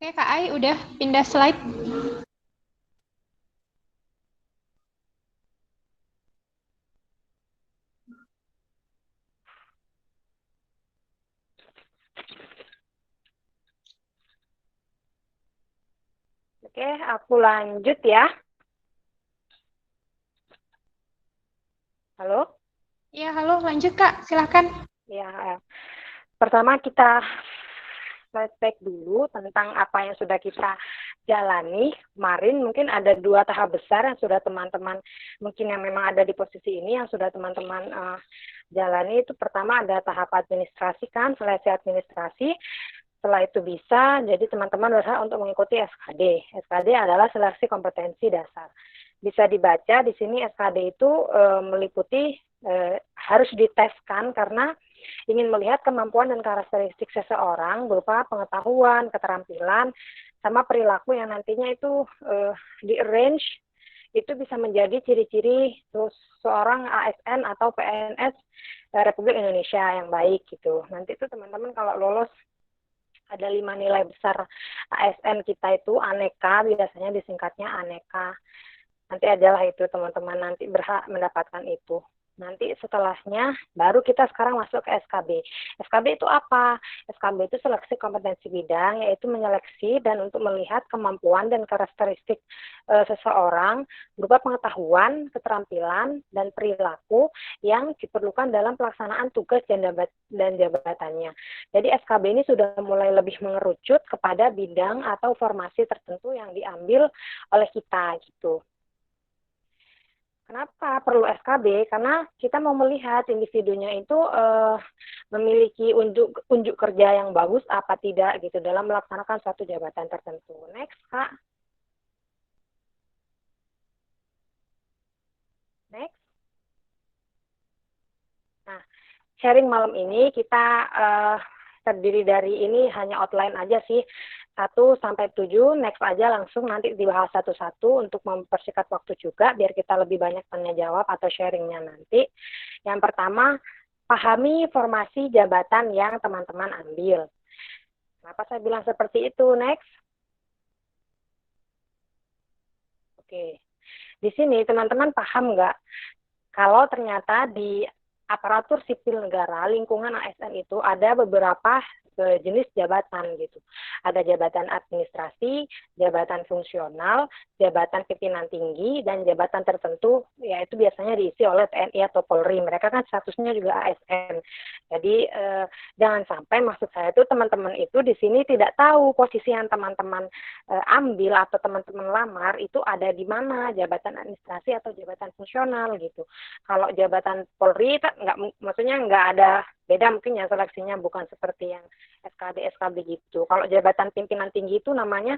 Oke, Kak Ai udah pindah slide. Oke, aku lanjut ya. Halo? Ya, halo, lanjut Kak, silahkan. Ya, pertama kita flashback dulu tentang apa yang sudah kita jalani kemarin. Mungkin ada 2 tahap besar yang sudah teman-teman, mungkin yang memang ada di posisi ini, yang sudah teman-teman jalani. Itu pertama ada tahap administrasi kan, seleksi administrasi. Setelah itu bisa, jadi teman-teman berhak untuk mengikuti SKD. SKD adalah seleksi kompetensi dasar. Bisa dibaca di sini SKD itu meliputi harus diteskan karena ingin melihat kemampuan dan karakteristik seseorang berupa pengetahuan, keterampilan, sama perilaku yang nantinya itu di-arrange itu bisa menjadi ciri-ciri seorang ASN atau PNS Republik Indonesia yang baik gitu. Nanti itu teman-teman kalau lolos ada 5 nilai besar ASN kita itu aneka, biasanya disingkatnya aneka. Nanti adalah itu teman-teman nanti berhak mendapatkan itu. Nanti setelahnya baru kita sekarang masuk ke SKB. SKB itu apa? SKB itu seleksi kompetensi bidang, yaitu menyeleksi dan untuk melihat kemampuan dan karakteristik seseorang berupa pengetahuan, keterampilan, dan perilaku yang diperlukan dalam pelaksanaan tugas dan jabatannya. Jadi SKB ini sudah mulai lebih mengerucut kepada bidang atau formasi tertentu yang diambil oleh kita gitu. Kenapa perlu SKB? Karena kita mau melihat individunya itu memiliki unjuk kerja yang bagus apa tidak gitu dalam melaksanakan suatu jabatan tertentu. Next, Kak. Next. Nah, sharing malam ini kita terdiri dari ini hanya outline aja sih. 1-7, next aja langsung nanti dibahas satu-satu untuk mempersingkat waktu juga biar kita lebih banyak tanya jawab atau sharingnya nanti. Yang pertama, pahami formasi jabatan yang teman-teman ambil. Kenapa saya bilang seperti itu? Next. Oke. Di sini teman-teman paham nggak kalau ternyata di aparatur sipil negara, lingkungan ASN itu ada beberapa jenis jabatan gitu. Ada jabatan administrasi, jabatan fungsional, jabatan pimpinan tinggi, dan jabatan tertentu, yaitu biasanya diisi oleh TNI atau Polri. Mereka kan statusnya juga ASN. Jadi jangan sampai maksud saya itu teman-teman itu di sini tidak tahu posisi yang teman-teman ambil atau teman-teman lamar itu ada di mana, jabatan administrasi atau jabatan fungsional gitu. Kalau jabatan Polri nggak, maksudnya nggak ada beda mungkin ya seleksinya bukan seperti yang SKD gitu. Kalau jabatan pimpinan tinggi itu namanya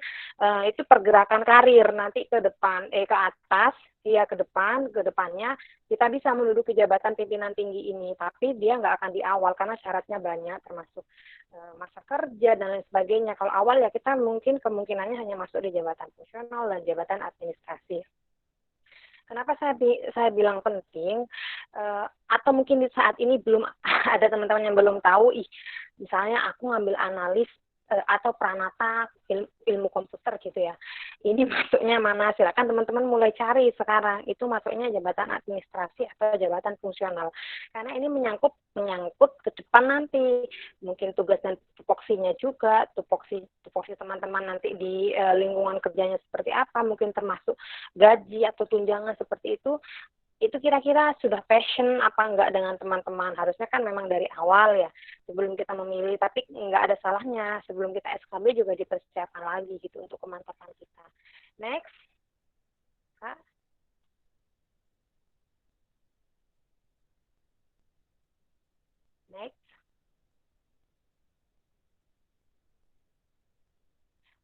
itu pergerakan karir nanti ke depan ke atas ya ke depannya kita bisa menduduki jabatan pimpinan tinggi ini, tapi dia nggak akan di awal karena syaratnya banyak termasuk masa kerja dan lain sebagainya. Kalau awal ya kita mungkin kemungkinannya hanya masuk di jabatan fungsional dan jabatan administrasi. Kenapa saya bilang penting atau mungkin di saat ini belum ada teman-teman yang belum tahu, misalnya aku ngambil analis atau pranata ilmu komputer gitu ya. Ini masuknya mana? Silakan teman-teman mulai cari sekarang. Itu masuknya jabatan administrasi atau jabatan fungsional. Karena ini menyangkut ke depan nanti. Mungkin tugas dan tupoksinya juga, tupoksi teman-teman nanti di lingkungan kerjanya seperti apa, mungkin termasuk gaji atau tunjangan seperti itu kira-kira sudah passion apa enggak dengan teman-teman. Harusnya kan memang dari awal ya sebelum kita memilih, tapi enggak ada salahnya sebelum kita SKB juga dipersiapkan lagi gitu untuk kemantapan kita. Next, Kak. Next.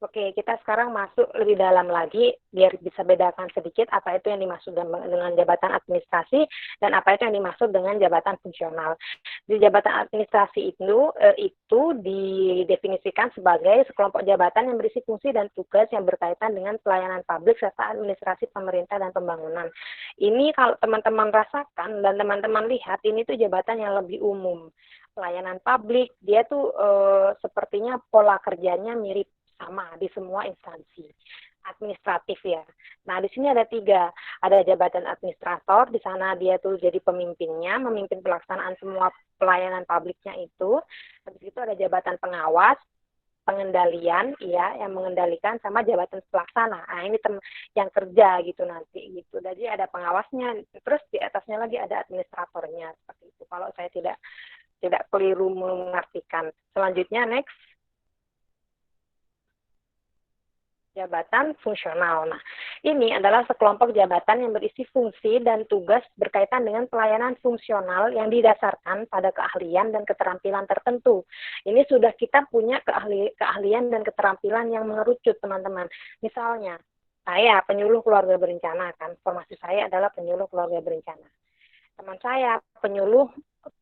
Oke, kita sekarang masuk lebih dalam lagi biar bisa bedakan sedikit apa itu yang dimaksud dengan jabatan administrasi dan apa itu yang dimaksud dengan jabatan fungsional. Di jabatan administrasi itu didefinisikan sebagai sekelompok jabatan yang berisi fungsi dan tugas yang berkaitan dengan pelayanan publik serta administrasi pemerintah dan pembangunan. Ini kalau teman-teman rasakan dan teman-teman lihat, ini tuh jabatan yang lebih umum. Pelayanan publik, dia tuh sepertinya pola kerjanya mirip sama di semua instansi administratif ya. Nah, di sini ada 3. Ada jabatan administrator, di sana dia tuh jadi pemimpinnya, memimpin pelaksanaan semua pelayanan publiknya itu. Habis itu ada jabatan pengawas, pengendalian, ya, yang mengendalikan, sama jabatan pelaksana. Nah, ini yang kerja gitu nanti gitu. Jadi ada pengawasnya, terus di atasnya lagi ada administratornya seperti itu. Kalau saya tidak keliru mengartikan. Selanjutnya next. Jabatan fungsional. Nah, ini adalah sekelompok jabatan yang berisi fungsi dan tugas berkaitan dengan pelayanan fungsional yang didasarkan pada keahlian dan keterampilan tertentu. Ini sudah kita punya keahlian dan keterampilan yang mengerucut, teman-teman. Misalnya, saya penyuluh keluarga berencana, kan, formasi saya adalah penyuluh keluarga berencana. Teman saya penyuluh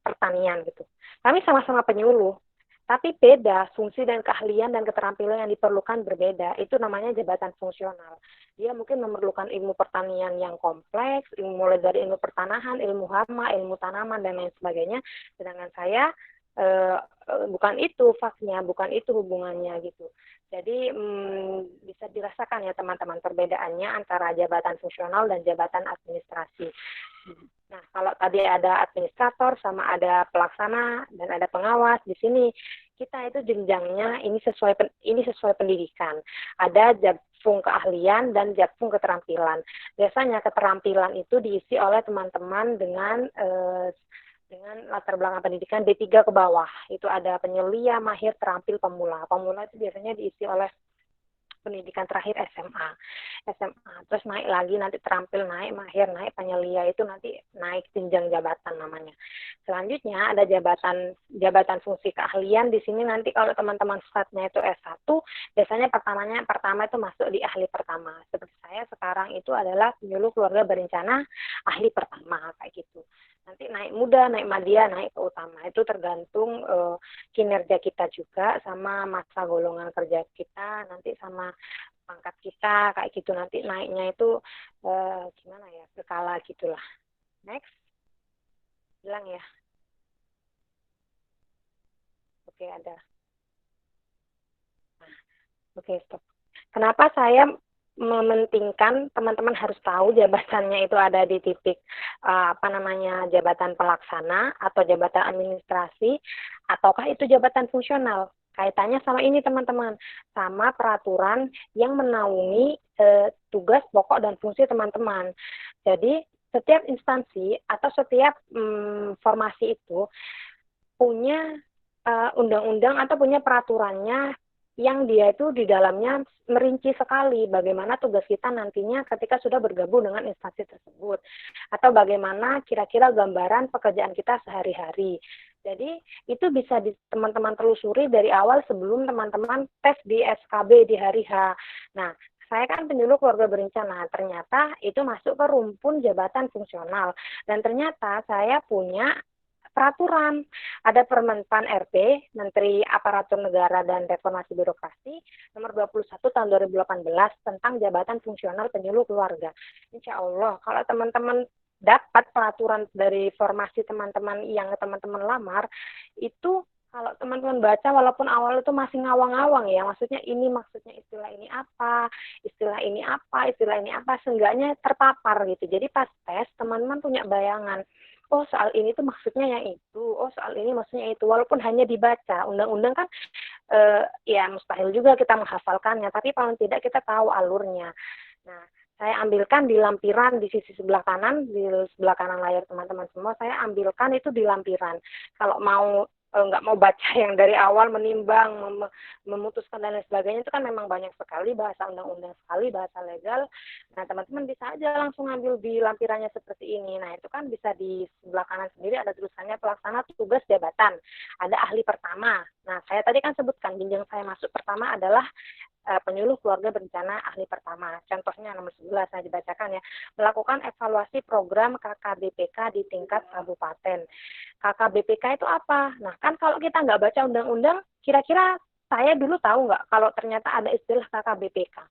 pertanian gitu. Kami sama-sama penyuluh, tapi beda fungsi dan keahlian dan keterampilan yang diperlukan berbeda. Itu namanya jabatan fungsional. Dia mungkin memerlukan ilmu pertanian yang kompleks, mulai dari ilmu pertanahan, ilmu hama, ilmu tanaman, dan lain sebagainya. Sedangkan saya bukan itu faknya, bukan itu hubungannya gitu. Jadi bisa dirasakan ya teman-teman perbedaannya antara jabatan fungsional dan jabatan administrasi. Nah, kalau tadi ada administrator sama ada pelaksana dan ada pengawas, di sini kita itu jenjangnya ini sesuai pendidikan. Ada jabfung keahlian dan jabfung keterampilan. Biasanya keterampilan itu diisi oleh teman-teman dengan latar belakang pendidikan D3 ke bawah. Itu ada penyelia, mahir, terampil, pemula. Pemula itu biasanya diisi oleh pendidikan terakhir SMA. Terus naik lagi, nanti terampil naik, mahir naik, penyelia itu nanti naik jenjang jabatan namanya. Selanjutnya ada jabatan fungsi keahlian. Di sini nanti kalau teman-teman startnya itu S1, biasanya pertama itu masuk di ahli pertama. Seperti saya sekarang itu adalah penyuluh keluarga berencana ahli pertama kayak gitu. Nanti naik muda, naik madya, naik ke utama. Itu tergantung kinerja kita juga, sama masa golongan kerja kita, nanti sama pangkat kita, kayak gitu. Nanti naiknya itu gimana ya, berkala gitulah. Next. Hilang ya. Oke, ada. Nah, oke, stop. Kenapa saya mementingkan teman-teman harus tahu jabatannya itu ada di titik jabatan pelaksana atau jabatan administrasi, ataukah itu jabatan fungsional? Kaitannya sama ini teman-teman, sama peraturan yang menaungi tugas pokok dan fungsi teman-teman. Jadi setiap instansi atau setiap formasi itu punya undang-undang atau punya peraturannya yang dia itu di dalamnya merinci sekali bagaimana tugas kita nantinya ketika sudah bergabung dengan instansi tersebut, atau bagaimana kira-kira gambaran pekerjaan kita sehari-hari. Jadi itu bisa teman-teman telusuri dari awal sebelum teman-teman tes di SKB di hari H. Nah, saya kan penyuluh keluarga berencana, ternyata itu masuk ke rumpun jabatan fungsional, dan ternyata saya punya peraturan. Ada Permenpan RB, Menteri Aparatur Negara dan Reformasi Birokrasi, nomor 21 tahun 2018 tentang jabatan fungsional penyuluh keluarga. Insya Allah, kalau teman-teman dapat peraturan dari formasi teman-teman yang teman-teman lamar, itu kalau teman-teman baca walaupun awal itu masih ngawang-ngawang ya, maksudnya istilah ini apa, istilah ini apa, istilah ini apa, seenggaknya terpapar gitu. Jadi pas tes teman-teman punya bayangan, oh soal ini tuh maksudnya yang itu, oh soal ini maksudnya itu, walaupun hanya dibaca. Undang-undang kan ya mustahil juga kita menghafalkannya, tapi paling tidak kita tahu alurnya. Nah, saya ambilkan di lampiran di sisi sebelah kanan, di sebelah kanan layar teman-teman semua, saya ambilkan itu di lampiran. Kalau mau nggak mau baca yang dari awal, menimbang, memutuskan dan lain sebagainya, itu kan memang banyak sekali bahasa undang-undang sekali, bahasa legal. Nah, teman-teman bisa aja langsung ambil di lampirannya seperti ini. Nah, itu kan bisa di sebelah kanan sendiri ada tulisannya pelaksana tugas jabatan. Ada ahli pertama. Nah, saya tadi kan sebutkan jenjang saya masuk pertama adalah penyuluh keluarga berencana ahli pertama. Contohnya nomor 11 saya dibacakan ya. Melakukan evaluasi program KKBPK di tingkat kabupaten. KKBPK itu apa? Nah, kan kalau kita nggak baca undang-undang, kira-kira saya dulu tahu nggak kalau ternyata ada istilah KKBPK?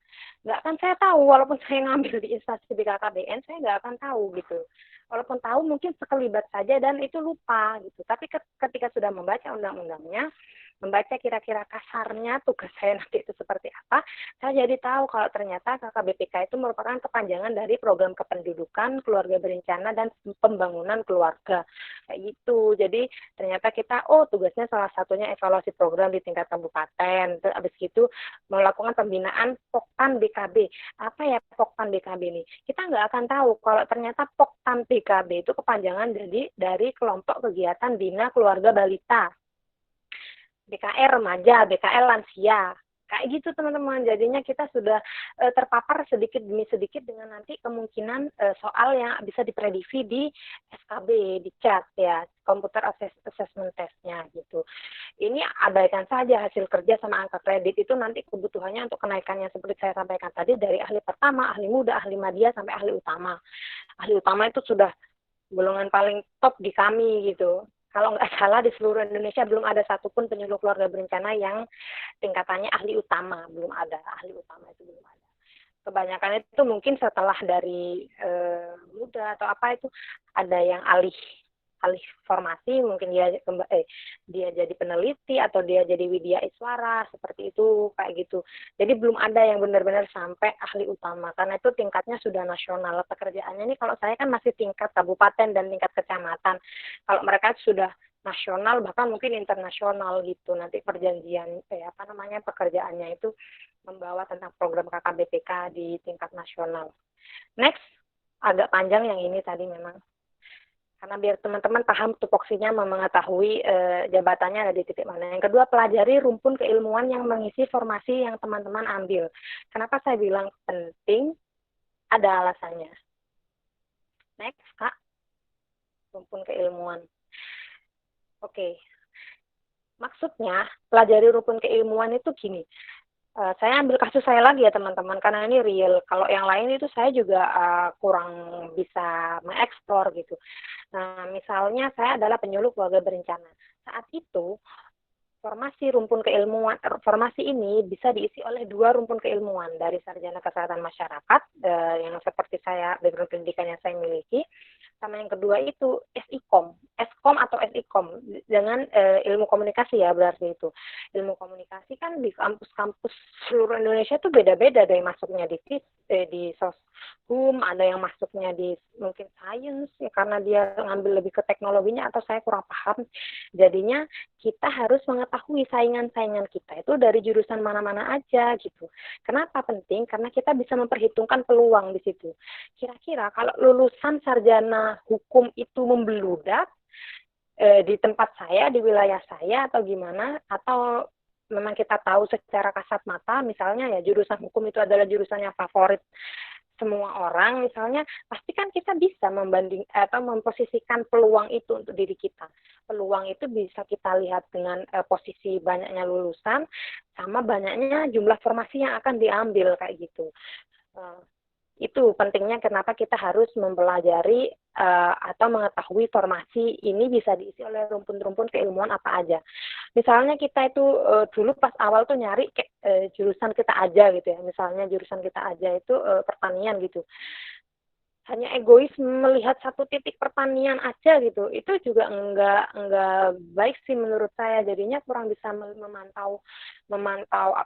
Nggak akan saya tahu, walaupun saya ngambil di instansi BKKBN, saya nggak akan tahu gitu. Walaupun tahu mungkin sekelibat saja dan itu lupa gitu. Tapi ketika sudah membaca undang-undangnya, membaca kira-kira kasarnya tugas saya nanti itu seperti apa, saya jadi tahu kalau ternyata KKBPK itu merupakan kepanjangan dari program kependudukan, keluarga berencana, dan pembangunan keluarga. Kayak gitu. Jadi ternyata kita, tugasnya salah satunya evaluasi program di tingkat kabupaten. Terus habis itu melakukan pembinaan Poktan BKB. Apa ya Poktan BKB ini? Kita nggak akan tahu kalau ternyata Poktan BKB itu kepanjangan dari kelompok kegiatan Bina Keluarga Balita, BKR remaja, BKR lansia. Kayak gitu teman-teman. Jadinya kita sudah terpapar sedikit demi sedikit dengan nanti kemungkinan soal yang bisa diprediksi di SKB, di CAT ya, Computer Assessment Test-nya gitu. Ini abaikan saja hasil kerja sama angka kredit itu nanti kebutuhannya untuk kenaikannya seperti saya sampaikan tadi dari ahli pertama, ahli muda, ahli madya sampai ahli utama. Ahli utama itu sudah golongan paling top di kami gitu. Kalau nggak salah di seluruh Indonesia belum ada satupun penyuluh keluarga berencana yang tingkatannya ahli utama, belum ada. Ahli utama itu belum ada. Kebanyakan itu mungkin setelah dari muda atau apa itu ada yang alih formasi, mungkin dia jadi peneliti atau dia jadi widya iswara seperti itu, kayak gitu. Jadi belum ada yang benar-benar sampai ahli utama karena itu tingkatnya sudah nasional. Pekerjaannya ini kalau saya kan masih tingkat kabupaten dan tingkat kecamatan. Kalau mereka sudah nasional bahkan mungkin internasional gitu. Nanti perjanjian pekerjaannya itu membawa tentang program KKBPK di tingkat nasional. Next, agak panjang yang ini tadi memang. Karena biar teman-teman paham tupoksinya mengetahui jabatannya ada di titik mana. Yang kedua, pelajari rumpun keilmuan yang mengisi formasi yang teman-teman ambil. Kenapa saya bilang penting? Ada alasannya. Next, Kak. Rumpun keilmuan. Oke. Maksudnya, pelajari rumpun keilmuan itu gini. Saya ambil kasus saya lagi ya teman-teman, karena ini real. Kalau yang lain itu saya juga kurang bisa mengeksplor gitu. Nah, misalnya saya adalah penyuluh keluarga berencana. Saat itu, formasi ini bisa diisi oleh 2 rumpun keilmuan dari sarjana kesehatan masyarakat yang seperti saya background pendidikan yang saya miliki, sama yang kedua itu SIKOM atau SIKOM dengan ilmu komunikasi ya, berarti itu ilmu komunikasi kan di kampus-kampus seluruh Indonesia itu beda-beda, ada yang masuknya di soshum, ada yang masuknya di mungkin science ya, karena dia ngambil lebih ke teknologinya atau saya kurang paham. Jadinya kita harus mengetahui saingan-saingan kita itu dari jurusan mana-mana aja gitu. Kenapa penting? Karena kita bisa memperhitungkan peluang di situ. Kira-kira kalau lulusan sarjana hukum itu membeludak di tempat saya, di wilayah saya atau gimana, atau memang kita tahu secara kasat mata, misalnya ya jurusan hukum itu adalah jurusan yang favorit semua orang, misalnya pasti kan kita bisa membanding atau memposisikan peluang itu untuk diri kita. Peluang itu bisa kita lihat dengan posisi banyaknya lulusan sama banyaknya jumlah formasi yang akan diambil kayak gitu. Itu pentingnya kenapa kita harus mempelajari atau mengetahui formasi ini bisa diisi oleh rumpun-rumpun keilmuan apa aja. Misalnya kita itu dulu pas awal tuh nyari jurusan kita aja gitu ya. Misalnya jurusan kita aja itu pertanian gitu. Hanya egois melihat satu titik pertanian aja gitu, itu juga enggak baik sih menurut saya. Jadinya kurang bisa memantau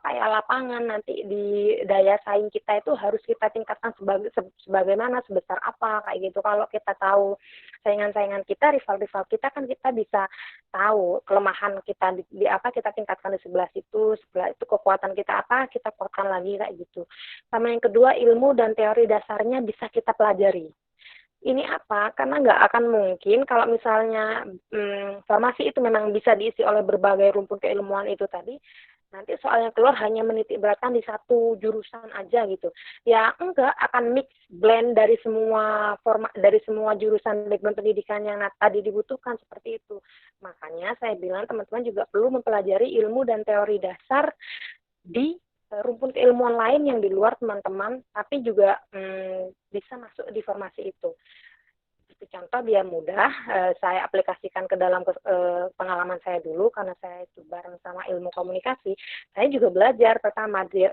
lapangan nanti di daya saing kita itu harus kita tingkatkan sebagaimana, sebesar apa kayak gitu. Kalau kita tahu saingan-saingan kita, rival-rival kita kan kita bisa tahu kelemahan kita di apa, kita tingkatkan di sebelah itu kekuatan kita apa, kita kuatkan lagi kayak gitu. Sama yang kedua, ilmu dan teori dasarnya bisa kita pelajari. Ini apa? Karena nggak akan mungkin kalau misalnya formasi itu memang bisa diisi oleh berbagai rumpun keilmuan itu tadi, nanti soalnya keluar hanya menitik beratkan di satu jurusan aja gitu. Ya enggak, akan mix blend dari semua jurusan background pendidikan yang tadi dibutuhkan seperti itu. Makanya saya bilang teman-teman juga perlu mempelajari ilmu dan teori dasar di rumpun keilmuan lain yang di luar teman-teman, tapi juga bisa masuk di formasi itu. Satu contoh biar mudah, saya aplikasikan ke dalam pengalaman saya dulu, karena saya itu bareng sama ilmu komunikasi. Saya juga belajar pertama di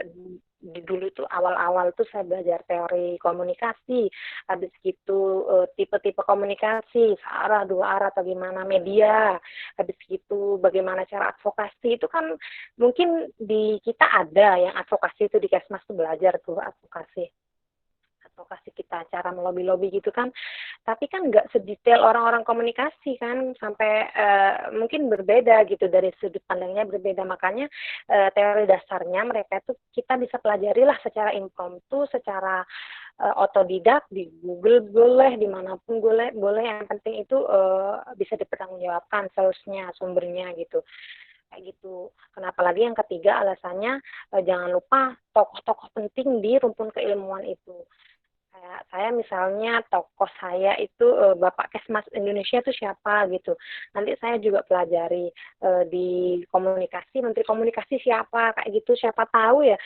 dulu itu awal-awal tuh saya belajar teori komunikasi, habis gitu tipe-tipe komunikasi, searah, dua arah, atau gimana media, habis gitu bagaimana cara advokasi. Itu kan mungkin di kita ada yang advokasi itu di Kesmas tuh belajar tuh advokasi kita, cara melobi-lobi gitu kan, tapi kan nggak sedetail orang-orang komunikasi kan, sampai mungkin berbeda gitu, dari sudut pandangnya berbeda. Makanya teori dasarnya mereka itu kita bisa pelajari lah secara impromptu, secara otodidak, di Google boleh, dimanapun boleh, yang penting itu bisa dipertanggungjawabkan source-nya, sumbernya gitu. Kayak gitu. Kenapa lagi yang ketiga alasannya jangan lupa tokoh-tokoh penting di rumpun keilmuan itu. Saya misalnya tokoh saya itu Bapak Kesmas Indonesia itu siapa gitu. Nanti saya juga pelajari di komunikasi, Menteri Komunikasi siapa, kayak gitu. Siapa tahu ya.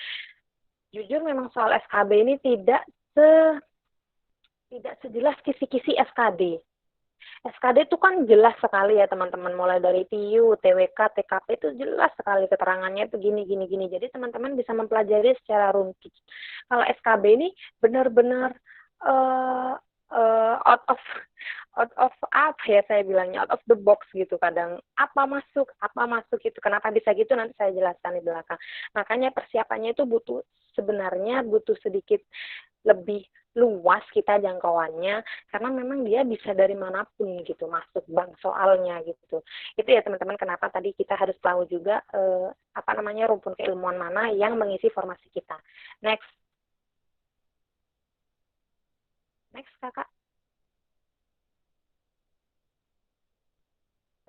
Jujur memang soal SKB ini tidak sejelas kisi-kisi SKD. SKD itu kan jelas sekali ya teman-teman, mulai dari TIU, TWK, TKP itu jelas sekali keterangannya itu gini. Jadi teman-teman bisa mempelajari secara runtut. Kalau SKB ini benar-benar out of apa ya saya bilangnya, out of the box gitu. Kadang apa masuk gitu. Kenapa bisa gitu nanti saya jelaskan di belakang. Makanya persiapannya itu sebenarnya butuh sedikit lebih luas kita jangkauannya, karena memang dia bisa dari manapun gitu masuk bank soalnya gitu. Itu ya teman-teman kenapa tadi kita harus tahu juga rumpun keilmuan mana yang mengisi formasi kita. Next kakak.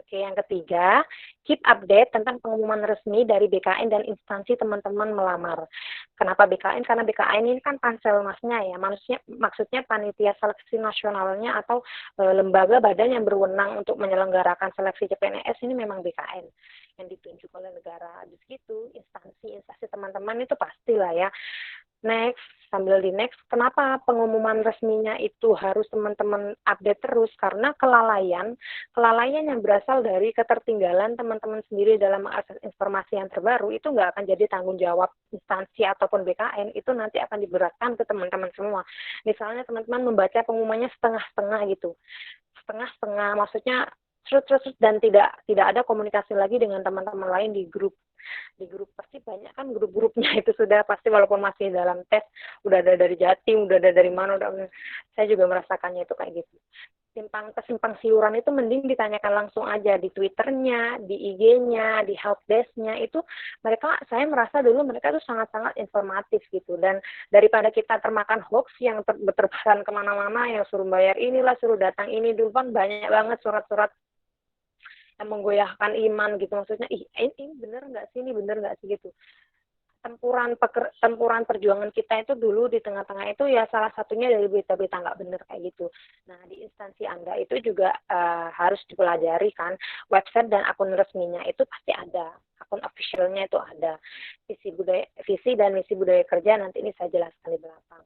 Oke, yang ketiga, keep update tentang pengumuman resmi dari BKN dan instansi teman-teman melamar. Kenapa BKN? Karena BKN ini kan panselmasnya ya, maksudnya panitia seleksi nasionalnya atau lembaga badan yang berwenang untuk menyelenggarakan seleksi CPNS ini memang BKN yang ditunjuk oleh negara. Habis gitu, instansi teman-teman itu pastilah ya. Next, sambil di next, kenapa pengumuman resminya itu harus teman-teman update terus? Karena kelalaian yang berasal dari ketertinggalan teman-teman sendiri dalam mengakses informasi yang terbaru itu nggak akan jadi tanggung jawab instansi ataupun BKN, itu nanti akan diberatkan ke teman-teman semua. Misalnya teman-teman membaca pengumumannya setengah-setengah gitu, maksudnya dan tidak ada komunikasi lagi dengan teman-teman lain di grup pasti banyak kan grup-grupnya itu sudah pasti, walaupun masih dalam tes udah ada dari Jatim, udah ada dari mana, saya juga merasakannya itu kayak gitu. Kesimpang siuran itu mending ditanyakan langsung aja di Twitternya, di IG-nya, di helpdesk-nya. Itu saya merasa dulu mereka tuh sangat-sangat informatif gitu, dan daripada kita termakan hoax yang berterbaran kemana-mana, yang suruh bayar inilah, suruh datang ini dulu, kan banyak banget surat-surat yang menggoyahkan iman gitu, maksudnya ini bener nggak sih, ini bener nggak sih gitu. Tempuran perjuangan kita itu dulu di tengah-tengah itu ya salah satunya dari berita-berita nggak bener kayak gitu. Nah, di instansi Anda itu juga harus dipelajari kan, website dan akun resminya itu pasti ada, akun officialnya itu ada, visi dan misi budaya kerja, nanti ini saya jelaskan di belakang.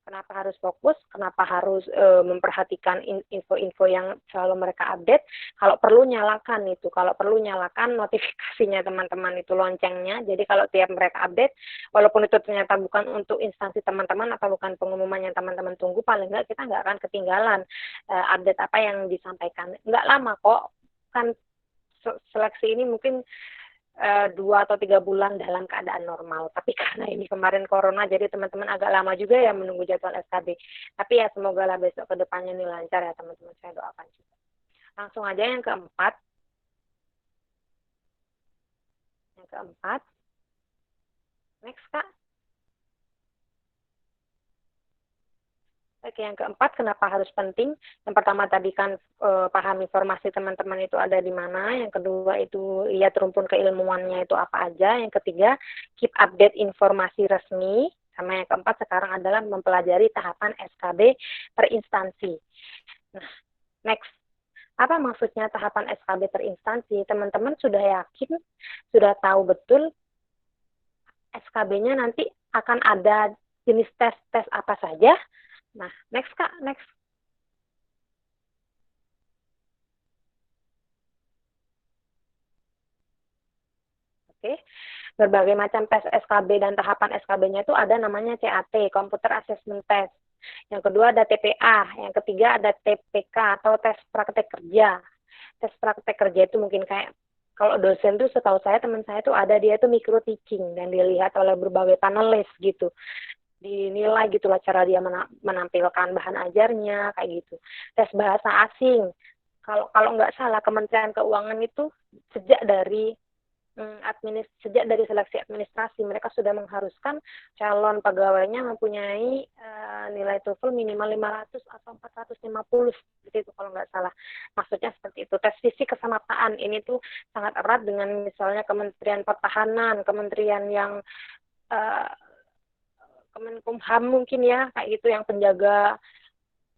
Kenapa harus fokus, kenapa harus memperhatikan info-info yang selalu mereka update. Kalau perlu nyalakan notifikasinya teman-teman itu, loncengnya. Jadi kalau tiap mereka update, walaupun itu ternyata bukan untuk instansi teman-teman atau bukan pengumuman yang teman-teman tunggu, paling nggak kita nggak akan ketinggalan update apa yang disampaikan. Nggak lama kok, kan seleksi ini mungkin 2 atau 3 bulan dalam keadaan normal. Tapi karena ini kemarin corona, jadi teman-teman agak lama juga ya menunggu jadwal SKB. Tapi ya semoga lah besok ke depannya ini lancar ya teman-teman, saya doakan juga. Langsung aja yang keempat. Next, Kak. Oke, yang keempat, kenapa harus penting? Yang pertama tadi kan paham informasi teman-teman itu ada di mana. Yang kedua itu lihat rumpun keilmuannya itu apa aja. Yang ketiga, keep update informasi resmi. Sama yang keempat sekarang adalah mempelajari tahapan SKB per instansi. Nah, next. Apa maksudnya tahapan SKB per instansi? Teman-teman sudah yakin, sudah tahu betul SKB-nya nanti akan ada jenis tes-tes apa saja? Nah, next Kak, next. Oke. Berbagai macam tes SKB dan tahapan SKB-nya itu ada namanya CAT, Computer Assessment Test. Yang kedua ada TPA, yang ketiga ada TPK atau tes praktek kerja. Tes praktek kerja itu mungkin kayak kalau dosen tuh setahu saya teman saya tuh ada dia tuh micro teaching dan dilihat oleh berbagai panelis gitu. Dinilai gitulah cara dia menampilkan bahan ajarnya kayak gitu. Tes bahasa asing. Kalau nggak salah Kementerian Keuangan itu sejak dari sejak dari seleksi administrasi mereka sudah mengharuskan calon pegawainya mempunyai nilai TOEFL minimal 500 atau 450 seperti itu kalau nggak salah. Maksudnya seperti itu. Tes fisik kesemataan ini tuh sangat erat dengan misalnya Kementerian Pertahanan, kementerian yang uh, Kemenkumham mungkin ya kayak gitu yang penjaga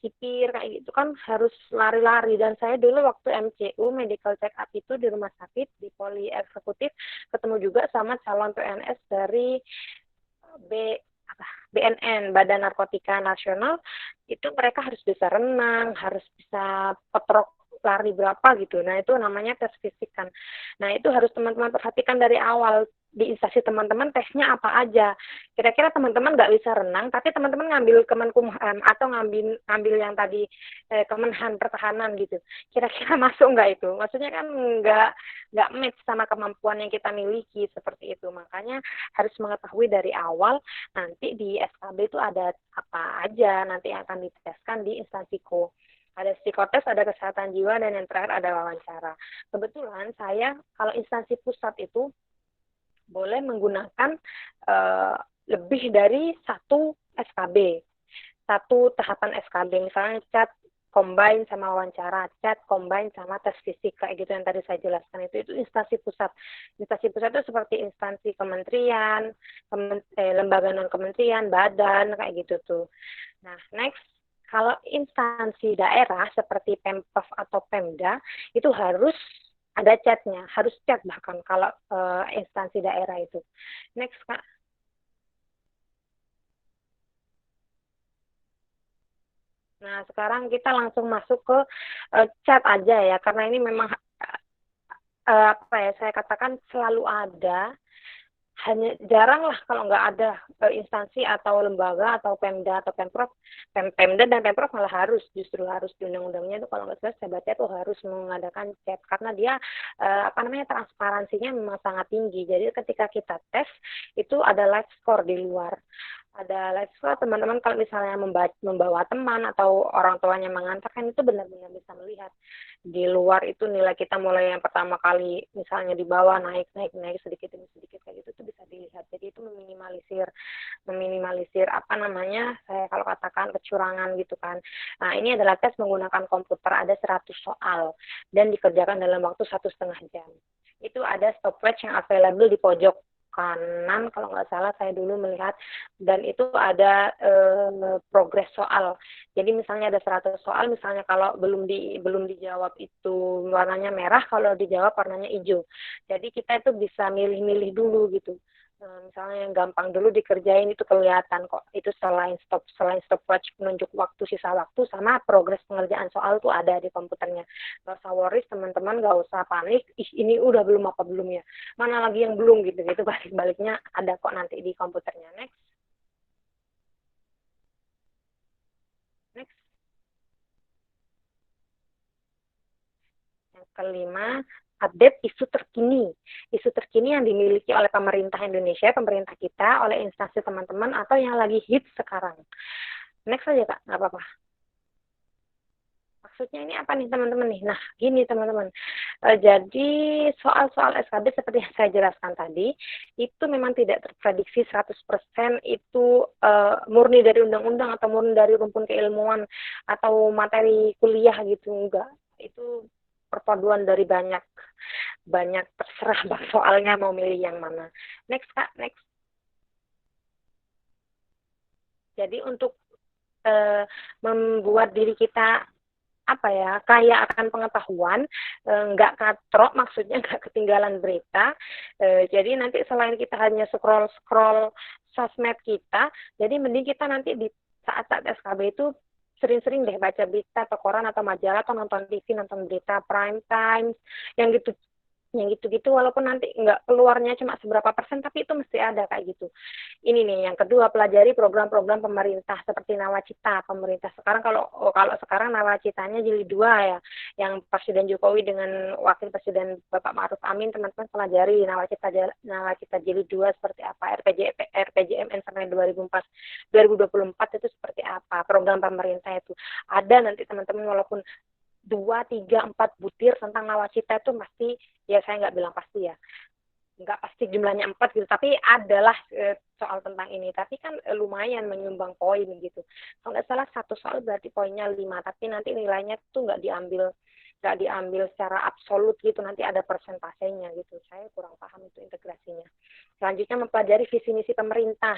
sipir kayak gitu kan harus lari-lari. Dan saya dulu waktu MCU medical check up itu di rumah sakit di poli eksekutif ketemu juga sama calon PNS dari B BNN Badan Narkotika Nasional. Itu mereka harus bisa renang, harus bisa petrok lari berapa gitu. Nah itu namanya tes fisik kan. Nah itu harus teman-teman perhatikan dari awal di instansi teman-teman tesnya apa aja. Kira-kira teman-teman nggak bisa renang, tapi teman-teman ngambil Kemenkumham atau ngambil yang tadi Kemenhan Pertahanan gitu. Kira-kira masuk nggak itu? Maksudnya kan nggak match sama kemampuan yang kita miliki seperti itu. Makanya harus mengetahui dari awal. Nanti di SKB itu ada apa aja nanti yang akan diteskan di instansi ko. Ada psikotes, ada kesehatan jiwa, dan yang terakhir ada wawancara. Kebetulan saya kalau instansi pusat itu boleh menggunakan lebih dari satu SKB, satu tahapan SKB, misalnya chat combine sama wawancara, chat combine sama tes fisik kayak gitu yang tadi saya jelaskan itu instansi pusat. Instansi pusat itu seperti instansi kementerian, lembaga non kementerian, badan kayak gitu tuh. Nah, next kalau instansi daerah seperti Pemprov atau Pemda itu harus ada chatnya, harus chat bahkan kalau instansi daerah itu. Next, Kak. Nah, sekarang kita langsung masuk ke chat aja ya, karena ini memang apa ya, saya katakan selalu ada, hanya jarang lah kalau nggak ada instansi atau lembaga atau Pemda atau Pemprov, Pemda dan Pemprov malah justru harus di undang-undangnya itu kalau nggak salah saya baca itu harus mengadakan chat karena dia apa namanya transparansinya memang sangat tinggi. Jadi ketika kita tes itu ada live score di luar. Ada live score, teman-teman kalau misalnya membawa teman atau orang tuanya mengantarkan itu benar-benar bisa melihat di luar itu nilai kita mulai yang pertama kali misalnya di bawah naik sedikit demi sedikit kayak gitu tuh bisa dilihat. Jadi itu meminimalisir apa namanya saya kalau katakan kecurangan gitu kan. Nah ini adalah tes menggunakan komputer, ada 100 soal dan dikerjakan dalam waktu 1,5 jam. Itu ada stopwatch yang available di pojok kanan kalau nggak salah saya dulu melihat, dan itu ada progres soal. Jadi misalnya ada 100 soal, misalnya kalau belum dijawab itu warnanya merah, kalau dijawab warnanya hijau. Jadi kita itu bisa milih-milih dulu gitu. Misalnya yang gampang dulu dikerjain itu kelihatan kok. Itu selain stopwatch penunjuk waktu, sisa waktu, sama progres pengerjaan soal tuh ada di komputernya. Gak usah worries teman-teman, gak usah panik. Ini udah belum apa belum ya? Mana lagi yang belum gitu balik-baliknya ada kok nanti di komputernya. Next. Yang kelima, update isu terkini. Isu terkini yang dimiliki oleh pemerintah Indonesia, pemerintah kita, oleh instansi teman-teman, atau yang lagi hit sekarang. Next aja, Kak. Nggak apa-apa. Maksudnya ini apa nih, teman-teman nih? Nah, gini, teman-teman. Jadi, soal-soal SKB seperti yang saya jelaskan tadi, itu memang tidak terprediksi 100% itu murni dari undang-undang atau murni dari rumpun keilmuan atau materi kuliah gitu. Enggak. Itu perpaduan dari banyak terserah bang soalnya mau milih yang mana. Next Kak, next. Jadi untuk membuat diri kita apa ya kaya akan pengetahuan, nggak katrok, maksudnya nggak ketinggalan berita. Jadi nanti selain kita hanya scroll sosmed kita, jadi mending kita nanti di saat-saat SKB itu sering-sering deh baca berita atau koran atau majalah atau nonton TV, nonton berita prime time yang gitu yang gitu-gitu, walaupun nanti nggak keluarnya cuma seberapa persen, tapi itu mesti ada kayak gitu. Ini nih yang kedua, pelajari program-program pemerintah seperti Nawacita. Pemerintah sekarang kalau sekarang Nawacitanya jilid 2 ya, yang Presiden Jokowi dengan Wakil Presiden Bapak Ma'ruf Amin, teman-teman pelajari Nawacita jilid 2 seperti apa, RPJMN sampai 2024 itu seperti apa, program pemerintah itu ada. Nanti teman-teman walaupun 2, 3, 4 butir tentang nawacita itu pasti, ya saya nggak bilang pasti ya, nggak pasti jumlahnya 4 gitu, tapi adalah soal tentang ini. Tapi kan lumayan menyumbang poin gitu. Kalau nggak salah satu soal berarti poinnya 5, tapi nanti nilainya tuh nggak diambil secara absolut gitu, nanti ada persentasenya gitu. Saya kurang paham itu integrasinya. Selanjutnya mempelajari visi misi pemerintah.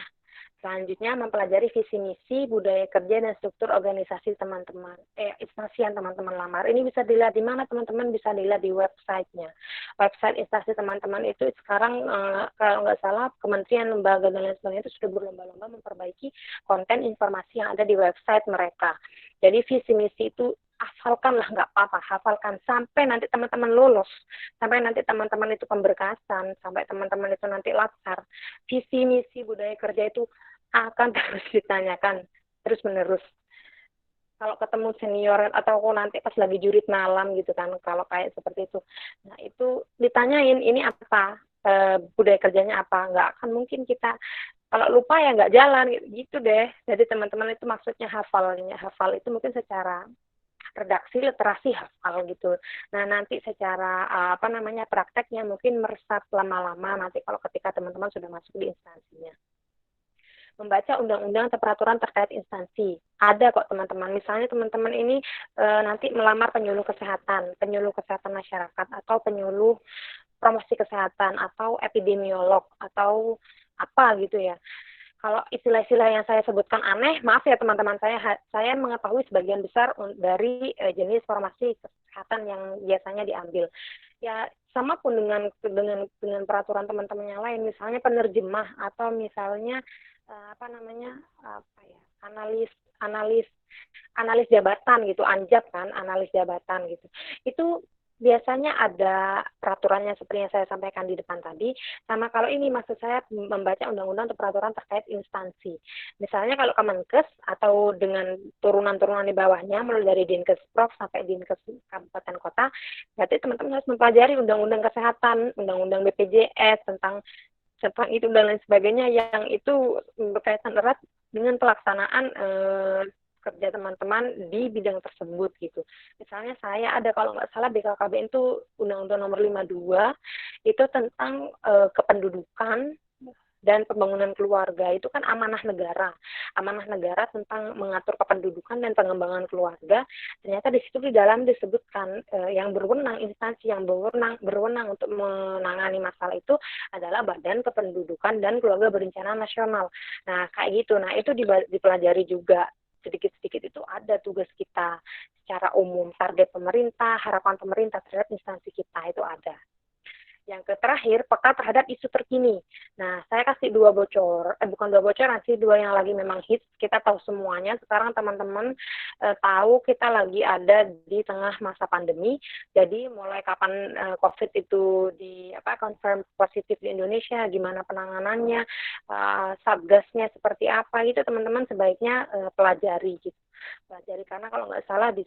Selanjutnya mempelajari visi misi, budaya kerja, dan struktur organisasi teman-teman, instansi yang teman-teman lamar. Ini bisa dilihat di mana teman-teman? Bisa dilihat di websitenya. Website instansi teman-teman itu sekarang kalau nggak salah Kementerian, lembaga, dan lain sebagainya itu sudah berlomba-lomba memperbaiki konten informasi yang ada di website mereka. Jadi visi misi itu hafalkanlah, nggak apa-apa, hafalkan sampai nanti teman-teman lulus, sampai nanti teman-teman itu pemberkasan, sampai teman-teman itu nanti laksar. Visi misi budaya kerja itu akan terus ditanyakan terus menerus. Kalau ketemu senior atau nanti pas lagi jurit malam gitu kan, kalau kayak seperti itu, nah itu ditanyain ini apa, budaya kerjanya apa. Nggak akan mungkin kita, kalau lupa ya nggak jalan gitu deh. Jadi teman-teman itu maksudnya hafal itu mungkin secara redaksi, literasi hafal gitu. Nah nanti secara prakteknya mungkin meresap lama-lama nanti kalau ketika teman-teman sudah masuk di instansinya. Membaca undang-undang atau peraturan terkait instansi. Ada kok teman-teman. Misalnya teman-teman ini nanti melamar penyuluh kesehatan masyarakat, atau penyuluh promosi kesehatan, atau epidemiolog, atau apa gitu ya. Kalau istilah-istilah yang saya sebutkan aneh, maaf ya teman-teman, saya mengetahui sebagian besar dari jenis formasi kesehatan yang biasanya diambil. Ya sama pun dengan peraturan teman-teman yang lain, misalnya penerjemah, atau misalnya analis jabatan gitu, anjab kan, analis jabatan gitu. Itu biasanya ada peraturannya seperti yang saya sampaikan di depan tadi. Sama kalau ini maksud saya membaca undang-undang atau peraturan terkait instansi. Misalnya kalau Kemenkes atau dengan turunan-turunan di bawahnya, mulai dari Dinkes Prof sampai Dinkes Kabupaten Kota, berarti teman-teman harus mempelajari undang-undang kesehatan, undang-undang BPJS tentang itu dan lain sebagainya, yang itu berkaitan erat dengan pelaksanaan kerja teman-teman di bidang tersebut gitu. Misalnya saya ada, kalau nggak salah BKKBN itu Undang-Undang Nomor 52 itu tentang kependudukan dan pembangunan keluarga. Itu kan amanah negara tentang mengatur kependudukan dan pengembangan keluarga. Ternyata di situ di dalam disebutkan yang berwenang, instansi yang berwenang untuk menangani masalah itu adalah Badan Kependudukan dan Keluarga Berencana Nasional. Nah kayak gitu. Nah itu dipelajari juga sedikit-sedikit. Itu ada tugas kita secara umum, target pemerintah, harapan pemerintah terhadap instansi kita, itu ada. Yang terakhir, peka terhadap isu terkini. Nah, saya kasih bukan dua bocoran sih, dua yang lagi memang hits. Kita tahu semuanya. Sekarang teman-teman tahu kita lagi ada di tengah masa pandemi. Jadi mulai kapan COVID itu confirm positif di Indonesia, gimana penanganannya, satgasnya seperti apa, gitu teman-teman sebaiknya pelajari gitu. Karena kalau nggak salah di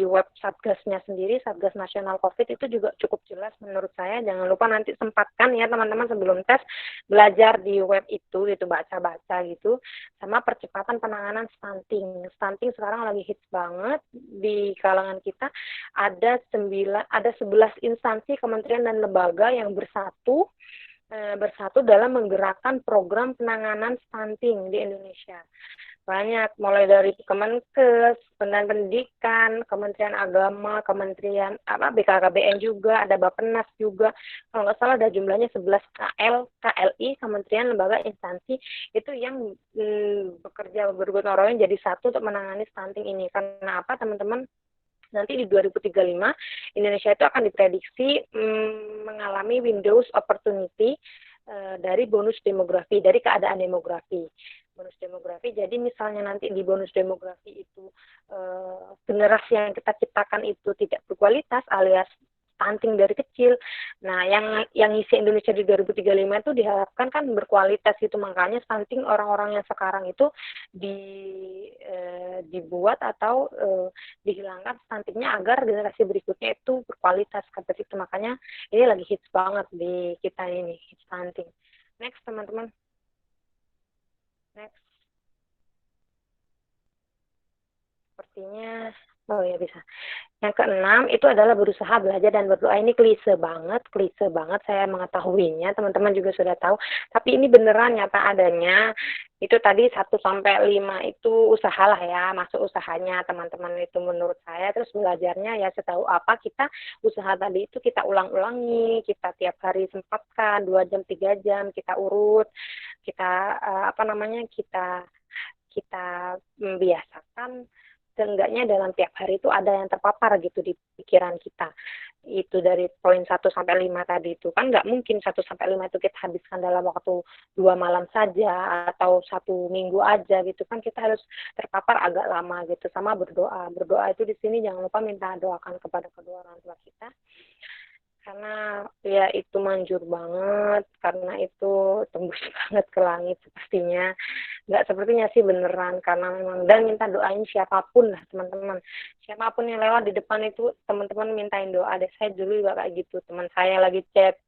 web Satgasnya sendiri, Satgas Nasional COVID itu juga cukup jelas menurut saya. Jangan lupa nanti sempatkan ya teman-teman sebelum tes belajar di web itu gitu, baca-baca gitu. Sama percepatan penanganan stunting. Stunting sekarang lagi hits banget di kalangan kita. Ada 11 instansi, kementerian dan lembaga yang bersatu dalam menggerakkan program penanganan stunting di Indonesia. Banyak, mulai dari Kemenkes, Pendidikan, Kementerian Agama, Kementerian BKKBN juga, ada Bappenas juga. Kalau nggak salah ada jumlahnya 11 KLI, Kementerian Lembaga Instansi, itu yang bekerja bergotong royong jadi satu untuk menangani stunting ini. Karena apa teman-teman? Nanti di 2035 Indonesia itu akan diprediksi mengalami Windows opportunity dari bonus demografi, dari keadaan demografi. Bonus demografi, jadi misalnya nanti di bonus demografi itu generasi yang kita ciptakan itu tidak berkualitas alias stunting dari kecil. Nah, yang ngisi Indonesia di 2035 itu diharapkan kan berkualitas gitu, makanya stunting orang-orang yang sekarang itu dibuat atau dihilangkan stuntingnya agar generasi berikutnya itu berkualitas seperti itu. Makanya ini lagi hits banget di kita ini, hits stunting. Next teman-teman. Next. Sepertinya, oh ya bisa. Yang keenam itu adalah berusaha belajar dan berdoa. Ini klise banget saya mengetahuinya, teman-teman juga sudah tahu. Tapi ini beneran nyata adanya. Itu tadi 1 sampai 5 itu usahalah ya, masuk usahanya teman-teman itu menurut saya. Terus belajarnya ya setahu apa kita usaha tadi itu kita ulang-ulangi, kita tiap hari sempatkan 2 jam 3 jam kita urut, kita kita membiasakan seenggaknya dalam tiap hari itu ada yang terpapar gitu di pikiran kita. Itu dari poin 1 sampai 5 tadi itu. Kan nggak mungkin 1 sampai 5 itu kita habiskan dalam waktu 2 malam saja atau 1 minggu aja gitu kan, kita harus terpapar agak lama gitu. Sama berdoa. Berdoa itu di sini jangan lupa minta doakan kepada kedua orang tua kita. Karena ya itu manjur banget, karena itu tembus banget ke langit sepertinya. Nggak sepertinya sih beneran, karena memang, dan minta doain siapapun lah teman-teman. Siapapun yang lewat di depan itu teman-teman mintain doa deh. Saya dulu juga kayak gitu, teman saya lagi chat,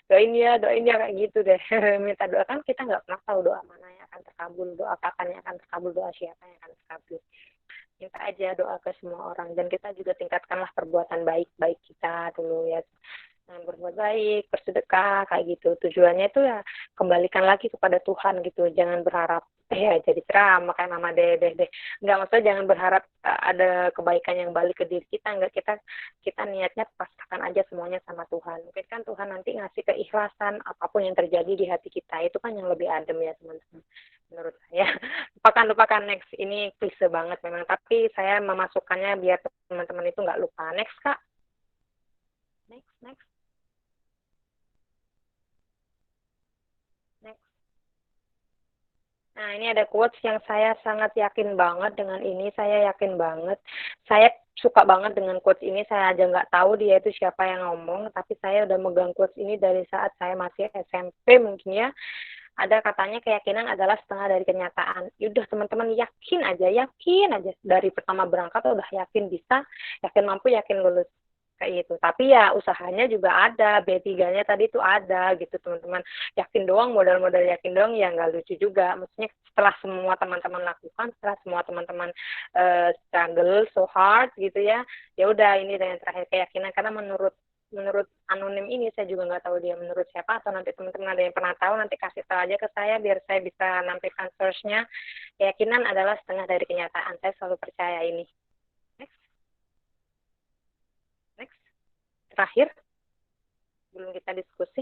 doain ya kayak gitu deh. Minta doa, kan kita nggak pernah tahu doa mana yang akan terkabul, doa kapan yang akan terkabul, doa siapa yang akan terkabul. Minta aja doa ke semua orang, dan kita juga tingkatkanlah perbuatan baik kita dulu ya. Nah, berbuat baik, bersedekah kayak gitu. Tujuannya itu ya kembalikan lagi kepada Tuhan gitu. Jangan berharap ya jadi ceramah kayak mama deh. Enggak, maksudnya jangan berharap ada kebaikan yang balik ke diri kita. Enggak, kita niatnya pasrahkan aja semuanya sama Tuhan. Mungkin kan Tuhan nanti ngasih keikhlasan apapun yang terjadi di hati kita. Itu kan yang lebih adem ya teman-teman. Menurut saya. Lupakan next. Ini klise banget memang, tapi saya memasukkannya biar teman-teman itu nggak lupa. Next Kak. Next. Nah, ini ada quotes yang saya sangat yakin banget dengan ini. Saya yakin banget. Saya suka banget dengan quotes ini. Saya aja nggak tahu dia itu siapa yang ngomong, tapi saya udah megang quotes ini dari saat saya masih SMP mungkin ya. Ada katanya keyakinan adalah setengah dari kenyataan. Yaudah teman-teman yakin aja. Dari pertama berangkat udah yakin bisa, yakin mampu, yakin lulus. Kayak gitu. Tapi ya usahanya juga ada, B3-nya tadi itu ada gitu teman-teman. Yakin doang, modal-modal yakin doang ya nggak lucu juga. Maksudnya setelah semua teman-teman lakukan, setelah semua teman-teman struggle so hard gitu ya, ya udah ini yang terakhir keyakinan. Karena menurut anonim ini saya juga nggak tahu dia menurut siapa, atau nanti teman-teman ada yang pernah tahu nanti kasih tahu aja ke saya biar saya bisa nampilkan source-nya. Keyakinan adalah setengah dari kenyataan. Saya selalu percaya ini. Next. Terakhir, belum kita diskusi.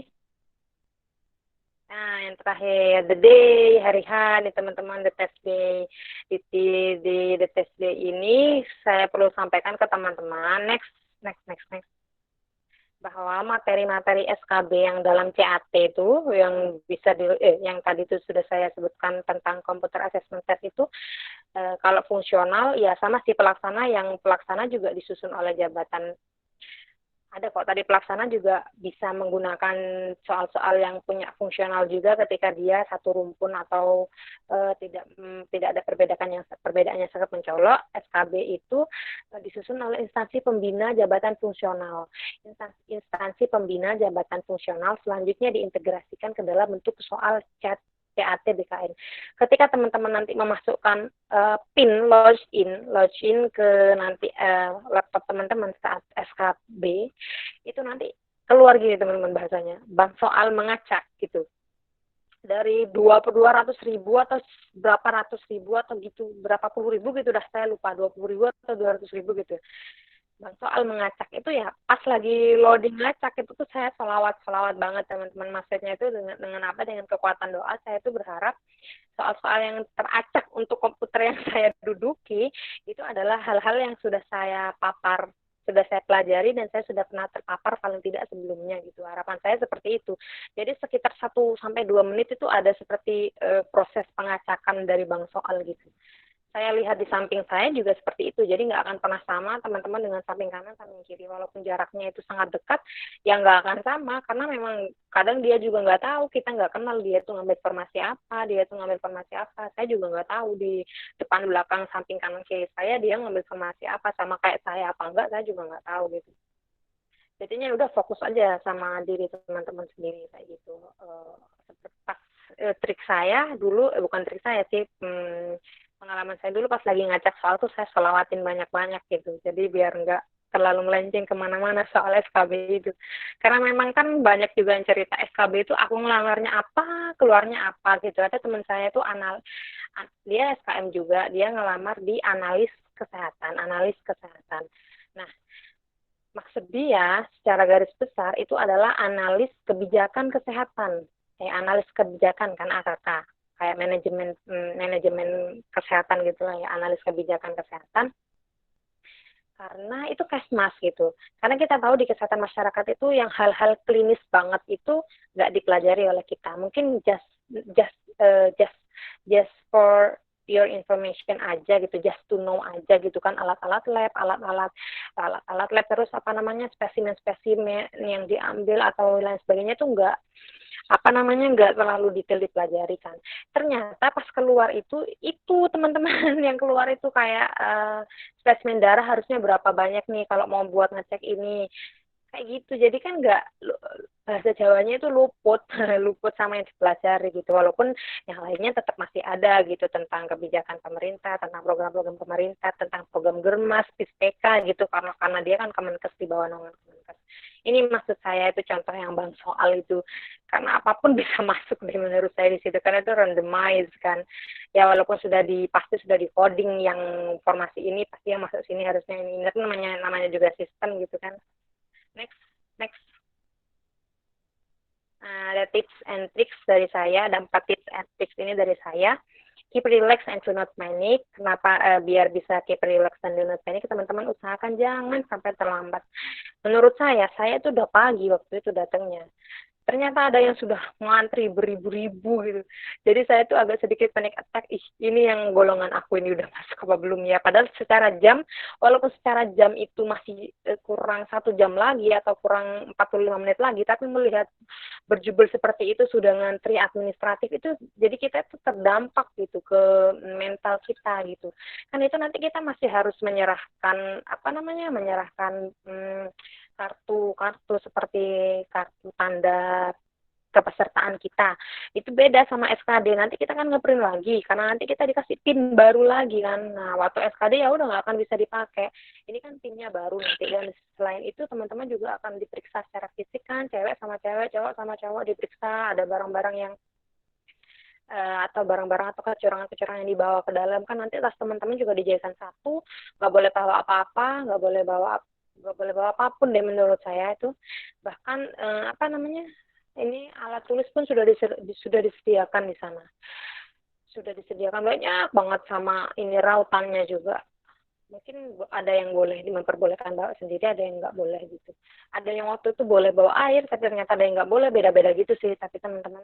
Nah, yang terakhir, the day, hari H nih teman-teman, the test day. Di the test day ini saya perlu sampaikan ke teman-teman. Next. Bahwa materi-materi SKB yang dalam CAT itu yang bisa yang tadi itu sudah saya sebutkan tentang computer assessment test itu, kalau fungsional ya sama si pelaksana, yang pelaksana juga disusun oleh jabatan. Ada kok tadi pelaksana juga bisa menggunakan soal-soal yang punya fungsional juga ketika dia satu rumpun atau tidak ada perbedaannya sangat mencolok. SKB itu disusun oleh instansi pembina jabatan fungsional. Instansi pembina jabatan fungsional selanjutnya diintegrasikan ke dalam bentuk soal CAT BKN. Ketika teman-teman nanti memasukkan PIN login ke nanti laptop teman-teman saat SKB, itu nanti keluar gini teman-teman bahasanya, bank soal mengacak gitu. Dari 200.000 atau berapa ratus ribu atau gitu, berapa puluh ribu gitu, dah saya lupa, 20.000 atau 200.000 gitu. Bang, soal mengacak itu ya pas lagi loading ngacak itu tuh saya selawat banget teman-teman. Maksudnya itu dengan apa, dengan kekuatan doa saya tuh berharap soal-soal yang teracak untuk komputer yang saya duduki itu adalah hal-hal yang sudah saya pelajari dan saya sudah pernah terpapar paling tidak sebelumnya gitu. Harapan saya seperti itu. Jadi sekitar 1 sampai 2 menit itu ada seperti proses pengacakan dari bank soal gitu. saya lihat di samping saya juga seperti itu. Jadi nggak akan pernah sama teman-teman dengan samping kanan, samping kiri. Walaupun jaraknya itu sangat dekat, ya nggak akan sama. Karena memang kadang dia juga nggak tahu, kita nggak kenal dia itu ngambil informasi apa, dia itu ngambil informasi apa. Saya juga nggak tahu di depan, belakang, samping kanan, kiri saya, dia ngambil informasi apa. Sama kayak saya apa enggak, saya juga nggak tahu gitu. Jadinya udah fokus aja sama diri teman-teman sendiri kayak gitu. Trik saya dulu, bukan trik saya sih, pengalaman saya dulu pas lagi ngacak soal tuh saya selawatin banyak-banyak gitu. Jadi biar nggak terlalu melenceng kemana-mana soal SKB itu. Karena memang kan banyak juga yang cerita SKB itu aku ngelamarnya apa, keluarnya apa gitu. Ada teman saya tuh dia SKM juga, dia ngelamar di analis kesehatan. Nah, maksud dia secara garis besar itu adalah analis kebijakan kesehatan. Analis kebijakan kan AKK, kayak manajemen kesehatan gitu lah ya, analis kebijakan kesehatan. Karena itu kesmas gitu. Karena kita tahu di kesehatan masyarakat itu yang hal-hal klinis banget itu nggak dipelajari oleh kita. Mungkin just for your information aja gitu, just to know aja gitu kan, alat-alat lab, terus apa namanya, spesimen-spesimen yang diambil atau lain sebagainya itu nggak terlalu detail dipelajari kan. Ternyata pas keluar itu teman-teman yang keluar itu kayak spesimen darah harusnya berapa banyak nih kalau mau buat ngecek ini, kayak gitu. Jadi kan nggak, bahasa Jawanya itu luput luput sama yang dipelajari gitu. Walaupun yang lainnya tetap masih ada gitu, tentang kebijakan pemerintah, tentang program-program pemerintah, tentang program Germas, PISPK gitu, karena dia kan Kemenkes, di bawah naungan Kemenkes. Ini maksud saya itu contoh yang bang soal itu, karena apapun bisa masuk deh menurut saya di situ, karena itu randomized kan. Ya walaupun pasti sudah di coding yang formasi ini pasti yang masuk sini harusnya ini kan, namanya juga sistem gitu kan. Next. Ada tips and tricks dari saya, ada 4 tips and tricks ini dari saya. Keep relax and do not panic. Kenapa biar bisa keep relax dan do not panic, teman-teman usahakan jangan sampai terlambat. Menurut saya itu udah pagi waktu itu datangnya. Ternyata ada yang sudah ngantri beribu-ribu gitu. Jadi saya tuh agak sedikit panic attack. Ini yang golongan aku ini udah masuk apa belum ya? Padahal walaupun secara jam itu masih kurang 1 jam lagi atau kurang 45 menit lagi, tapi melihat berjubel seperti itu sudah ngantri administratif itu, jadi kita tuh terdampak gitu ke mental kita gitu. Kan itu nanti kita masih harus menyerahkan kartu seperti kartu tanda kepesertaan kita. Itu beda sama SKD. Nanti kita kan ngeprint lagi, karena nanti kita dikasih PIN baru lagi kan. Nah, waktu SKD ya udah nggak akan bisa dipakai. Ini kan PIN-nya baru nanti. Dan selain itu teman-teman juga akan diperiksa secara fisik kan, cewek sama cewek, cowok sama cowok diperiksa. Ada barang-barang yang atau barang-barang atau kecurangan-kecurangan yang dibawa ke dalam kan, nanti tas teman-teman juga dijadikan satu, nggak boleh bawa apa-apa, nggak boleh bawa apapun deh menurut saya itu. Bahkan ini alat tulis pun sudah disediakan di sana, sudah disediakan banyak banget, sama ini rautannya juga. Mungkin ada yang boleh memperbolehkan bawa sendiri, ada yang nggak boleh gitu. Ada yang waktu itu boleh bawa air, tapi ternyata ada yang nggak boleh, beda-beda gitu sih. Tapi teman-teman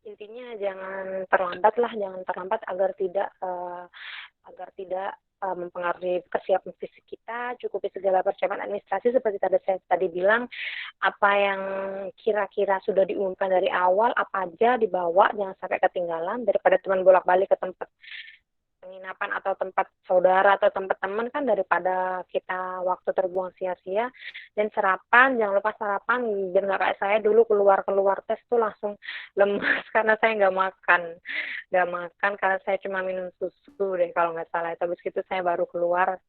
intinya jangan terlambat agar tidak mempengaruhi kesiapan fisik kita. Cukupi segala persiapan administrasi seperti saya tadi bilang, apa yang kira-kira sudah diumumkan dari awal, apa aja dibawa, jangan sampai ketinggalan, daripada teman bolak-balik ke tempat penginapan atau tempat saudara atau tempat teman kan, daripada kita waktu terbuang sia-sia. Dan jangan lupa sarapan, biar nggak kayak saya dulu keluar tes tuh langsung lemas karena saya nggak makan karena saya cuma minum susu deh kalau nggak salah. Habis itu saya baru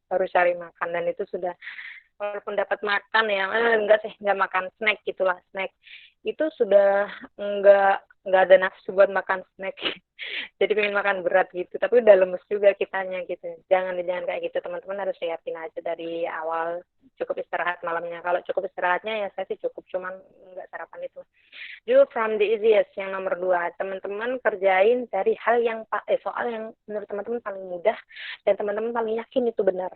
cari makan, dan itu sudah, walaupun dapat makan ya, nggak makan snack gitulah, snack itu sudah nggak ada nafsu buat makan snack. Jadi pengen makan berat gitu, tapi udah lemes juga kitanya gitu. Jangan kayak gitu, teman-teman harus siapin aja dari awal, cukup istirahat malamnya. Kalau cukup istirahatnya ya saya sih cukup, cuman nggak sarapan itu. Do from the easiest, yang nomor 2, teman-teman kerjain dari soal yang menurut teman-teman paling mudah dan teman-teman paling yakin itu benar.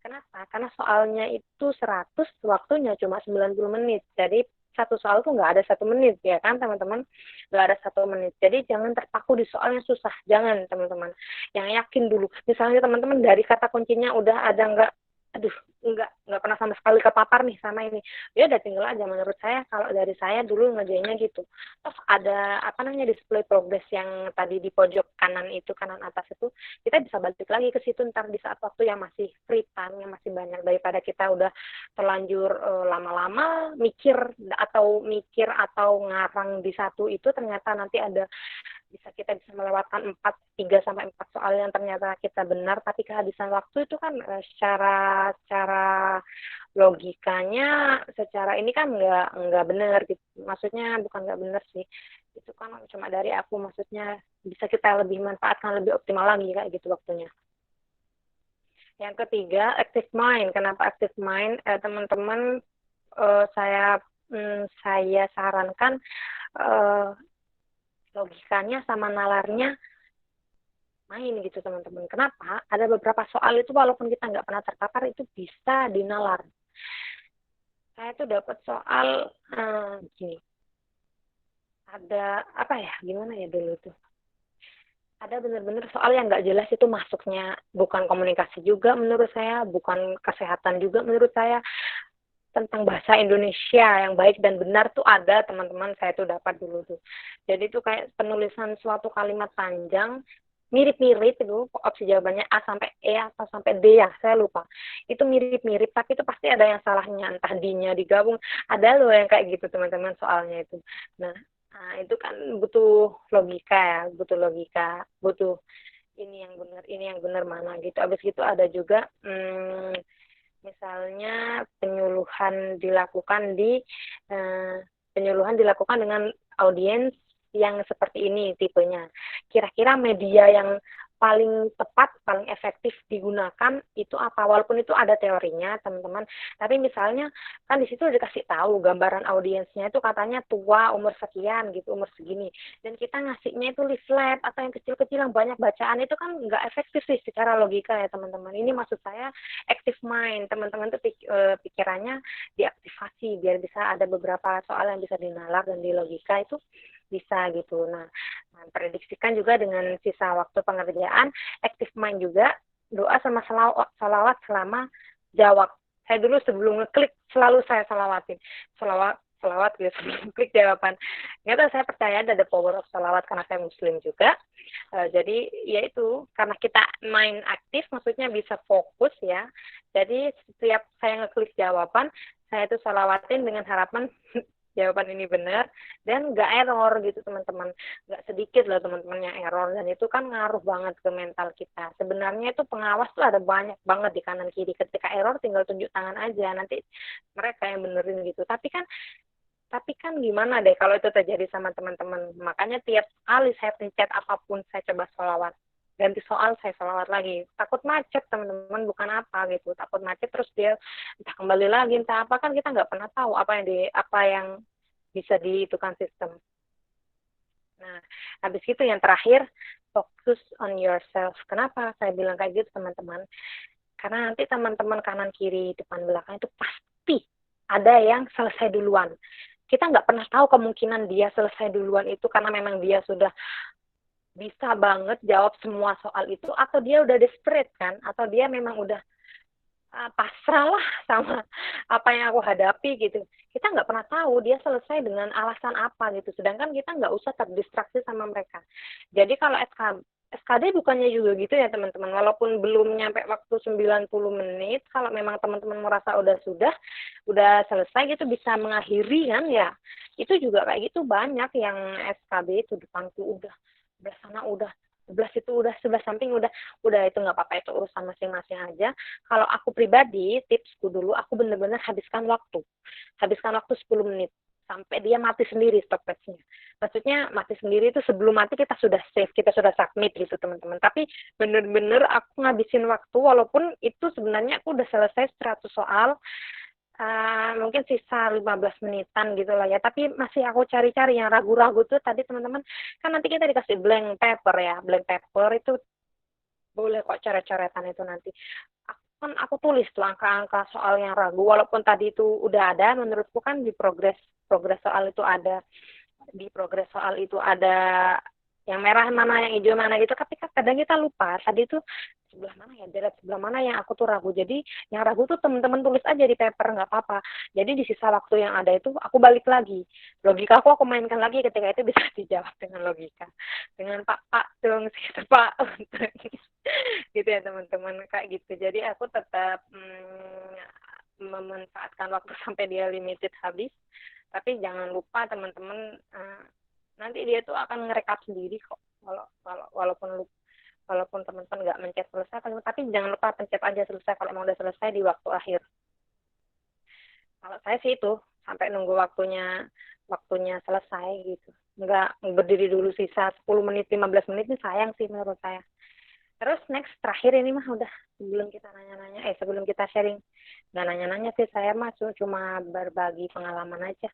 Kenapa? Karena soalnya itu 100, waktunya cuma 90 menit. Jadi satu soal tuh nggak ada 1 menit, ya kan teman-teman? Nggak ada 1 menit. Jadi jangan terpaku di soal yang susah. Jangan teman-teman. Yang yakin dulu. Misalnya teman-teman dari kata kuncinya udah ada nggak, aduh, nggak pernah sama sekali kepapar nih sama ini. Ya udah tinggal aja. Menurut saya, kalau dari saya dulu ngerjainnya gitu. Terus ada apa namanya display progress yang tadi di pojok kanan itu, kanan atas itu, kita bisa balik lagi ke situ ntar di saat waktu yang masih free time, yang masih banyak, daripada kita udah terlanjur lama-lama mikir atau ngarang di satu itu, ternyata nanti kita bisa melewatkan 3 sampai 4 soal yang ternyata kita benar, tapi kehabisan waktu itu kan secara logikanya, secara ini kan nggak benar gitu. Maksudnya bukan nggak benar sih, itu kan cuma dari aku, maksudnya bisa kita lebih manfaatkan lebih optimal lagi kayak gitu waktunya. Yang ketiga, active mind. Kenapa active mind? Teman-teman, saya sarankan logikanya sama nalarnya main gitu teman-teman. Kenapa? Ada beberapa soal itu walaupun kita nggak pernah terpapar itu bisa dinalar. Saya tuh dapat soal gini. Ada apa ya? Gimana ya dulu tuh? Ada benar-benar soal yang nggak jelas itu masuknya, bukan komunikasi juga menurut saya, bukan kesehatan juga menurut saya, tentang bahasa Indonesia yang baik dan benar tuh ada teman-teman, saya tuh dapat dulu tuh. Jadi tuh kayak penulisan suatu kalimat panjang mirip-mirip itu, opsi jawabannya A sampai E atau sampai D ya, saya lupa. Itu mirip-mirip, tapi itu pasti ada yang salahnya, entah D-nya digabung. Ada loh yang kayak gitu teman-teman soalnya itu. Nah, itu kan butuh logika ya, butuh ini yang benar mana gitu. Habis gitu ada juga misalnya penyuluhan dilakukan dengan audiens yang seperti ini tipenya. Kira-kira media yang paling tepat, paling efektif digunakan itu apa? Walaupun itu ada teorinya, teman-teman. Tapi misalnya kan di situ dikasih tahu gambaran audiensnya itu katanya tua, umur sekian gitu, umur segini. Dan kita ngasihnya itu leaflet atau yang kecil-kecil yang banyak bacaan itu kan nggak efektif sih secara logika ya teman-teman. Ini maksud saya active mind. Teman-teman tuh pikirannya diaktifasi biar bisa ada beberapa soal yang bisa dinalar dan di logika itu bisa gitu. Nah, prediksikan juga dengan sisa waktu pengerjaan, active mind juga, doa sama salawat selama jawab. Saya dulu sebelum ngeklik selalu saya salawatin. Salawat gitu sebelum klik jawaban. Ternyata saya percaya ada power of salawat karena saya muslim juga. Jadi ya itu, karena kita main aktif maksudnya bisa fokus ya. Jadi setiap saya ngeklik jawaban, saya itu salawatin dengan harapan jawaban ini benar dan nggak error gitu teman-teman, nggak sedikit loh teman-teman yang error, dan itu kan ngaruh banget ke mental kita. Sebenarnya itu pengawas tuh ada banyak banget di kanan kiri, ketika error tinggal tunjuk tangan aja, nanti mereka yang benerin gitu. Tapi kan gimana deh kalau itu terjadi sama teman-teman. Makanya tiap kali saya pencet apapun saya coba sholawat, ganti soal saya sholawat lagi, takut macet teman-teman, bukan apa gitu, takut macet terus dia entah kembali lagi entah apa, kan kita nggak pernah tahu apa yang bisa diitukan sistem. Nah, habis itu yang terakhir, focus on yourself. Kenapa saya bilang kayak gitu teman-teman? Karena nanti teman-teman kanan kiri depan belakang itu pasti ada yang selesai duluan. Kita nggak pernah tahu kemungkinan dia selesai duluan itu karena memang dia sudah bisa banget jawab semua soal itu, atau dia udah desperate kan, atau dia memang udah pasrah lah sama apa yang aku hadapi gitu. Kita nggak pernah tahu dia selesai dengan alasan apa gitu, sedangkan kita nggak usah terdistraksi sama mereka. Jadi kalau SKD bukannya juga gitu ya teman-teman, walaupun belum nyampe waktu 90 menit, kalau memang teman-teman merasa udah selesai gitu, bisa mengakhiri kan ya, itu juga kayak gitu. Banyak yang SKB itu depanku udah sebelah sana udah 11 itu udah, sebelah samping udah itu nggak apa-apa, itu urusan masing-masing aja. Kalau aku pribadi, tipsku dulu, aku bener-bener habiskan waktu 10 menit sampai dia mati sendiri stopwatch-nya. Maksudnya mati sendiri itu sebelum mati kita sudah save, kita sudah submit gitu teman-teman. Tapi bener-bener aku ngabisin waktu, walaupun itu sebenarnya aku udah selesai 100 soal, mungkin sisa 15 menitan gitu lah ya, tapi masih aku cari-cari yang ragu-ragu tuh tadi teman-teman. Kan nanti kita dikasih blank paper ya, blank paper itu boleh kok coret-coretan itu nanti. Aku kan aku tulis tuh angka-angka soal yang ragu, walaupun tadi itu udah ada, menurutku kan di progres soal itu ada, di progres soal itu ada yang merah mana, yang hijau mana gitu, tapi kadang kita lupa tadi itu sebelah mana ya, deret sebelah mana yang aku tuh ragu. Jadi yang ragu tuh teman-teman tulis aja di paper, nggak apa-apa. Jadi di sisa waktu yang ada itu aku balik lagi, logika aku mainkan lagi, ketika itu bisa dijawab dengan logika, dengan pak dong gitu pak gitu ya teman-teman, kayak gitu. Jadi aku tetap memanfaatkan waktu sampai dia limited habis, tapi jangan lupa teman-teman, nanti dia tuh akan ngerekap sendiri kok, walaupun teman-teman nggak mencet selesai, tapi jangan lupa pencet aja selesai kalau emang udah selesai di waktu akhir. Kalau saya sih itu sampai nunggu waktunya selesai gitu, nggak berdiri dulu sisa 10 menit 15 menit, ini sayang sih menurut saya. Terus next, terakhir ini mah udah, sebelum kita nanya-nanya, sebelum kita sharing, nggak nanya-nanya sih, saya mah cuma berbagi pengalaman aja.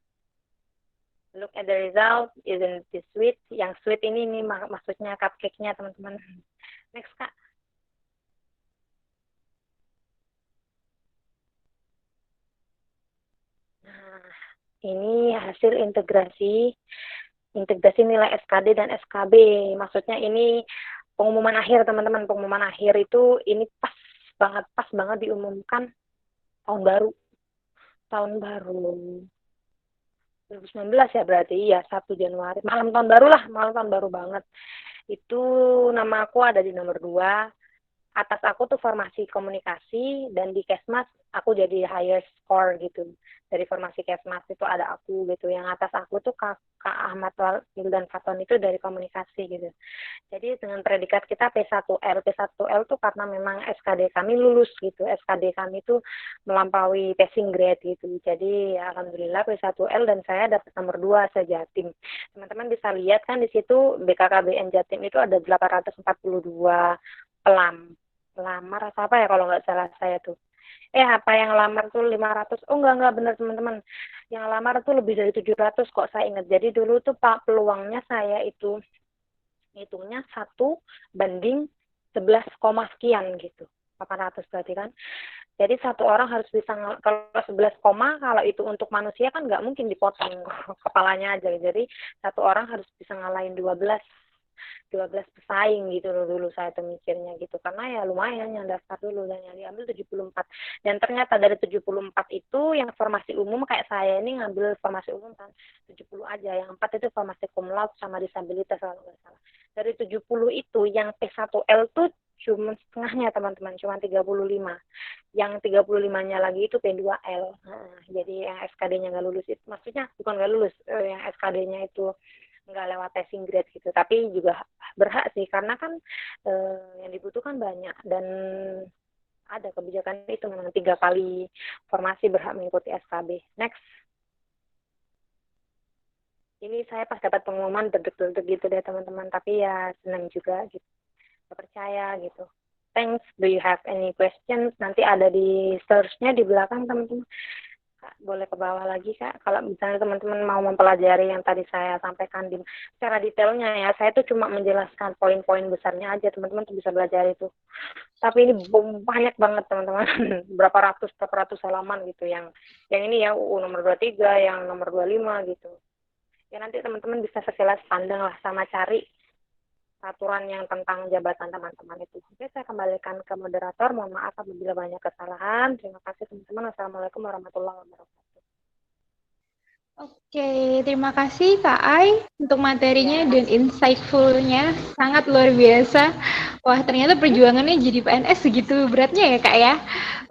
Look at the result, isn't it sweet? Yang sweet ini maksudnya cupcake-nya teman-teman. Next Kak. Nah, ini hasil integrasi nilai SKD dan SKB. Maksudnya ini pengumuman akhir teman-teman. Pengumuman akhir itu ini pas banget diumumkan tahun baru 2019 ya, berarti ya 1 Januari, malam tahun baru banget. Itu nama aku ada di nomor 2. Atas aku tuh formasi komunikasi, dan di Kesmas aku jadi highest score gitu. Dari formasi Kesmas itu ada aku gitu. Yang atas aku tuh Kak Ahmad Walil dan Faton itu dari komunikasi gitu. Jadi dengan predikat kita P1L. P1L tuh karena memang SKD kami lulus gitu. SKD kami tuh melampaui passing grade gitu. Jadi ya, alhamdulillah P1L dan saya dapat nomor 2 se-Jatim. Teman-teman bisa lihat kan di situ BKKBN Jatim itu ada 842 pelamar atau apa ya kalau nggak salah saya tuh. Apa yang lamar tuh 500? Oh enggak benar teman-teman. Yang lamar tuh lebih dari 700 kok, saya ingat. Jadi dulu tuh Pak peluangnya saya itu hitungnya 1:11, sekian gitu. 800 berarti kan. Jadi satu orang harus bisa, kalau 11, kalau itu untuk manusia kan nggak mungkin dipotong kepalanya aja. Jadi satu orang harus bisa ngalahin 12 pesaing gitu dulu saya tuh mikirnya gitu, karena ya lumayan yang daftar dulu dan yang diambil 74. Dan ternyata dari 74 itu yang formasi umum kayak saya ini ngambil formasi umum kan 70 aja, yang 4 itu formasi cum laude sama disabilitas kalau nggak salah. Dari 70 itu yang P1L tuh cuma setengahnya teman-teman, cuma 35. Yang 35-nya lagi itu P2L. Jadi yang SKD-nya nggak lulus itu, maksudnya bukan nggak lulus, yang SKD-nya itu nggak lewat passing grade gitu, tapi juga berhak sih, karena kan yang dibutuhkan banyak, dan ada kebijakan itu memang 3 kali formasi berhak mengikuti SKB. Next. Ini saya pas dapat pengumuman deg-deg gitu deh teman-teman, tapi ya senang juga gitu, percaya gitu. Thanks. Do you have any questions? Nanti ada di search-nya di belakang teman-teman. Kak, boleh ke bawah lagi Kak, kalau misalnya teman-teman mau mempelajari yang tadi saya sampaikan secara detailnya ya. Saya tuh cuma menjelaskan poin-poin besarnya aja, teman-teman tuh bisa belajar itu. Tapi ini banyak banget teman-teman, berapa ratus halaman gitu, yang ini ya UU nomor 23, yang nomor 25 gitu. Ya nanti teman-teman bisa sekilas pandang lah, sama cari aturan yang tentang jabatan teman-teman itu. Oke, saya kembalikan ke moderator. Mohon maaf apabila banyak kesalahan. Terima kasih teman-teman. Assalamualaikum warahmatullahi wabarakatuh. Oke, terima kasih Kak Ai untuk materinya dan insightful-nya. Sangat luar biasa. Wah, ternyata perjuangannya jadi PNS segitu beratnya ya Kak ya.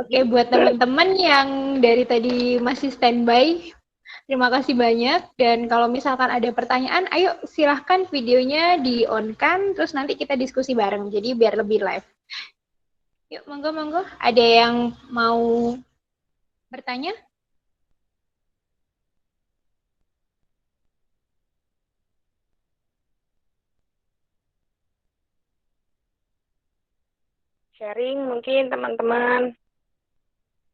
Oke, buat teman-teman yang dari tadi masih standby, terima kasih banyak. Dan kalau misalkan ada pertanyaan, ayo silahkan videonya di-on-kan, terus nanti kita diskusi bareng. Jadi biar lebih live. Yuk, monggo. Ada yang mau bertanya? Sharing mungkin teman-teman.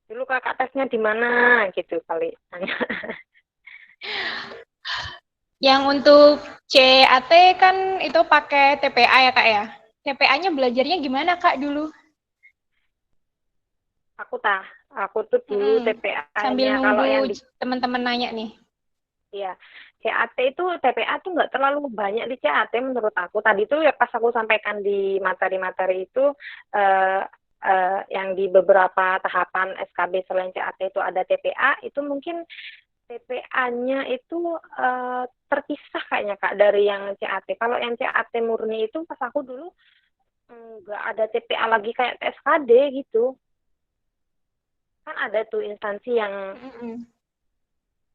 Dulu kakak tesnya di mana gitu kali. Yang untuk CAT kan itu pakai TPA ya Kak ya. TPA-nya belajarnya gimana Kak dulu? Aku tuh dulu Sambil TPA-nya kalau yang nunggu di teman-teman nanya nih. ya CAT itu TPA tuh nggak terlalu banyak di CAT menurut aku. Tadi tuh ya pas aku sampaikan di materi-materi itu eh, yang di beberapa tahapan SKB selain CAT itu ada TPA, itu mungkin TPA-nya itu terpisah kayaknya Kak dari yang CAT. Kalau yang CAT murni itu pas aku dulu nggak ada TPA lagi kayak SKD gitu. Kan ada tuh instansi yang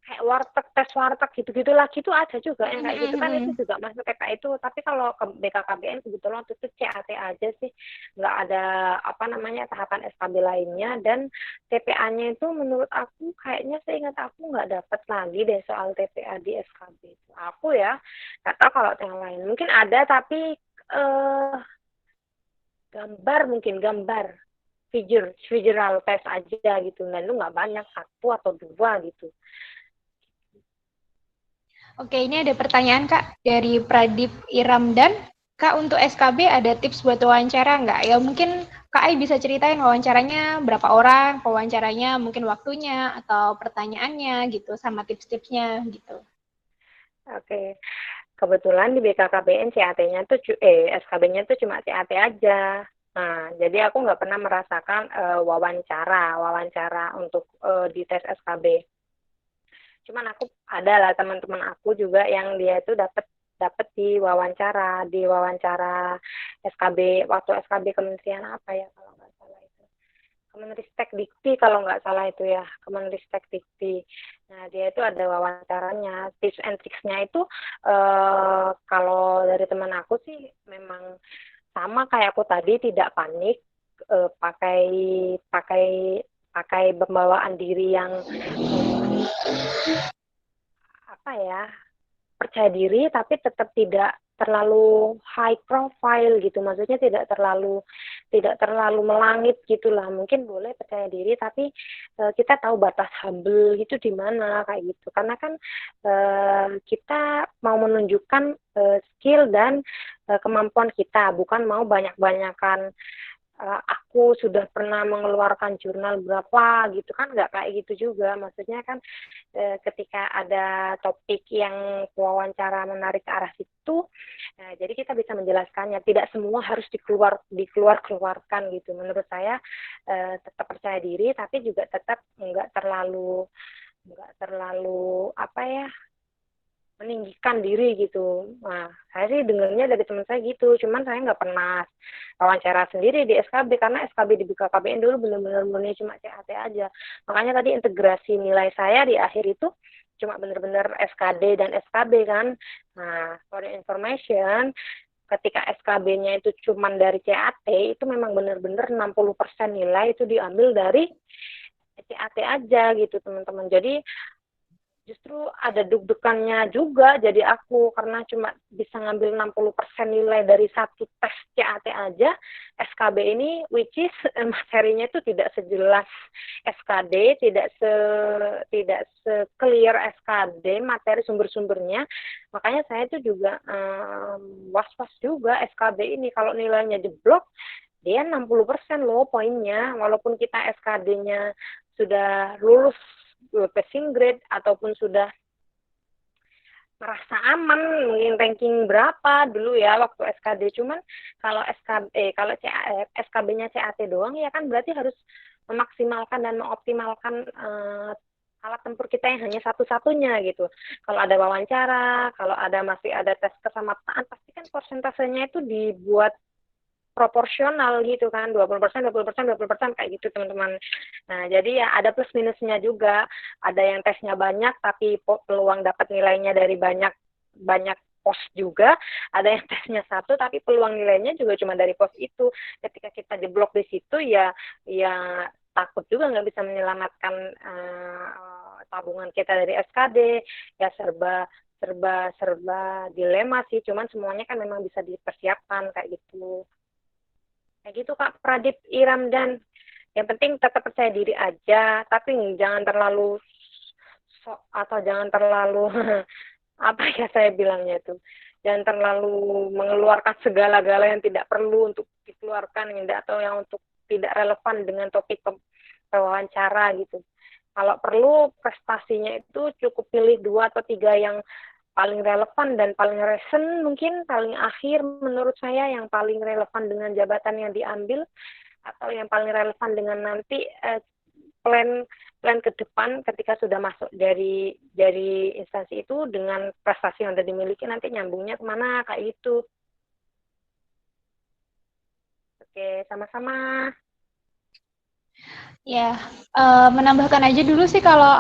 kayak warteg, tes warteg gitu-gitu lagi tuh ada juga yang kayak gitu kan, itu juga masuk TPA itu. Tapi kalau ke BKKBN kebetulan waktu itu CAT aja sih, nggak ada apa namanya tahapan SKB lainnya. Dan TPA-nya itu menurut aku kayaknya seingat aku nggak dapat lagi deh soal TPA di SKB itu. Aku ya nggak tahu kalau yang lain mungkin ada, tapi gambar figural test aja gitu, dan itu nggak banyak, satu atau dua gitu. Oke, ini ada pertanyaan Kak dari Pradip Iramdan. Kak, untuk SKB ada tips buat wawancara nggak? Ya mungkin Kak Ai bisa ceritain wawancaranya berapa orang, wawancaranya mungkin waktunya atau pertanyaannya gitu, sama tips-tipsnya gitu. Oke, kebetulan di BKKBN CAT-nya tuh SKB-nya tuh cuma CAT aja. Nah, jadi aku nggak pernah merasakan wawancara untuk di tes SKB. Cuman aku ada lah teman-teman aku juga yang dia itu dapat di wawancara SKB waktu SKB Kementerian apa ya kalau nggak salah itu. Kemenristek Dikti kalau nggak salah itu ya, Kemenristek Dikti. Nah, dia itu ada wawancaranya, tips and tricksnya itu kalau dari teman aku sih memang sama kayak aku tadi, tidak panik, pakai pakai pakai pembawaan diri yang apa ya, percaya diri tapi tetap tidak terlalu high profile gitu, maksudnya tidak terlalu melangit gitulah. Mungkin boleh percaya diri tapi kita tahu batas humble itu di mana kayak gitu, karena kan kita mau menunjukkan skill dan kemampuan kita, bukan mau banyak-banyakan aku sudah pernah mengeluarkan jurnal berapa gitu kan, nggak kayak gitu juga. Maksudnya kan ketika ada topik yang wawancara menarik ke arah situ, jadi kita bisa menjelaskannya, tidak semua harus dikeluarkan gitu. Menurut saya tetap percaya diri tapi juga tetap nggak terlalu apa ya, meninggikan diri gitu. Nah, saya sih dengarnya dari teman saya gitu, cuman saya nggak pernah wawancara sendiri di SKB, karena SKB di BKKBN dulu benar-benar murni cuma CAT aja. Makanya tadi integrasi nilai saya di akhir itu cuma benar-benar SKD dan SKB kan. Nah, for information, ketika SKB-nya itu cuma dari CAT, itu memang benar-benar 60% nilai itu diambil dari CAT aja gitu teman-teman. Jadi justru ada deg-degannya juga jadi aku, karena cuma bisa ngambil 60% nilai dari satu tes CAT aja. SKB ini which is materinya itu tidak sejelas SKD, tidak se clear SKD materi sumber-sumbernya. Makanya saya itu juga was-was juga SKB ini, kalau nilainya jeblok dia 60% loh poinnya, walaupun kita SKD-nya sudah lulus passing grade ataupun sudah merasa aman, mungkin ranking berapa dulu ya waktu SKD. Cuman kalau kalau SKB-nya CAT doang ya kan berarti harus memaksimalkan dan mengoptimalkan alat tempur kita yang hanya satu-satunya gitu. Kalau ada wawancara, kalau masih ada tes kesamaptaan, pasti kan persentasenya itu dibuat proporsional gitu kan, 20%, 20%, 20% kayak gitu teman-teman. Nah, jadi ya ada plus minusnya juga. Ada yang tesnya banyak tapi peluang dapat nilainya dari banyak pos juga. Ada yang tesnya satu tapi peluang nilainya juga cuma dari pos itu. Ketika kita jeblok di situ ya takut juga nggak bisa menyelamatkan tabungan kita dari SKD. Ya serba dilema sih, cuman semuanya kan memang bisa dipersiapkan kayak gitu. Kayak gitu Kak Pradip Iramdan. Yang penting tetap percaya diri aja, tapi jangan terlalu atau jangan terlalu apa ya saya bilangnya itu, jangan terlalu mengeluarkan segala-gala yang tidak perlu untuk dikeluarkan, atau yang untuk tidak relevan dengan topik wawancara gitu. Kalau perlu prestasinya itu cukup pilih 2 atau 3 yang paling relevan dan paling recent, mungkin paling akhir menurut saya yang paling relevan dengan jabatan yang diambil, atau yang paling relevan dengan nanti plan plan ke depan ketika sudah masuk dari instansi itu dengan prestasi yang sudah dimiliki, nanti nyambungnya kemana kayak itu. Oke, sama-sama. Ya, menambahkan aja dulu sih kalau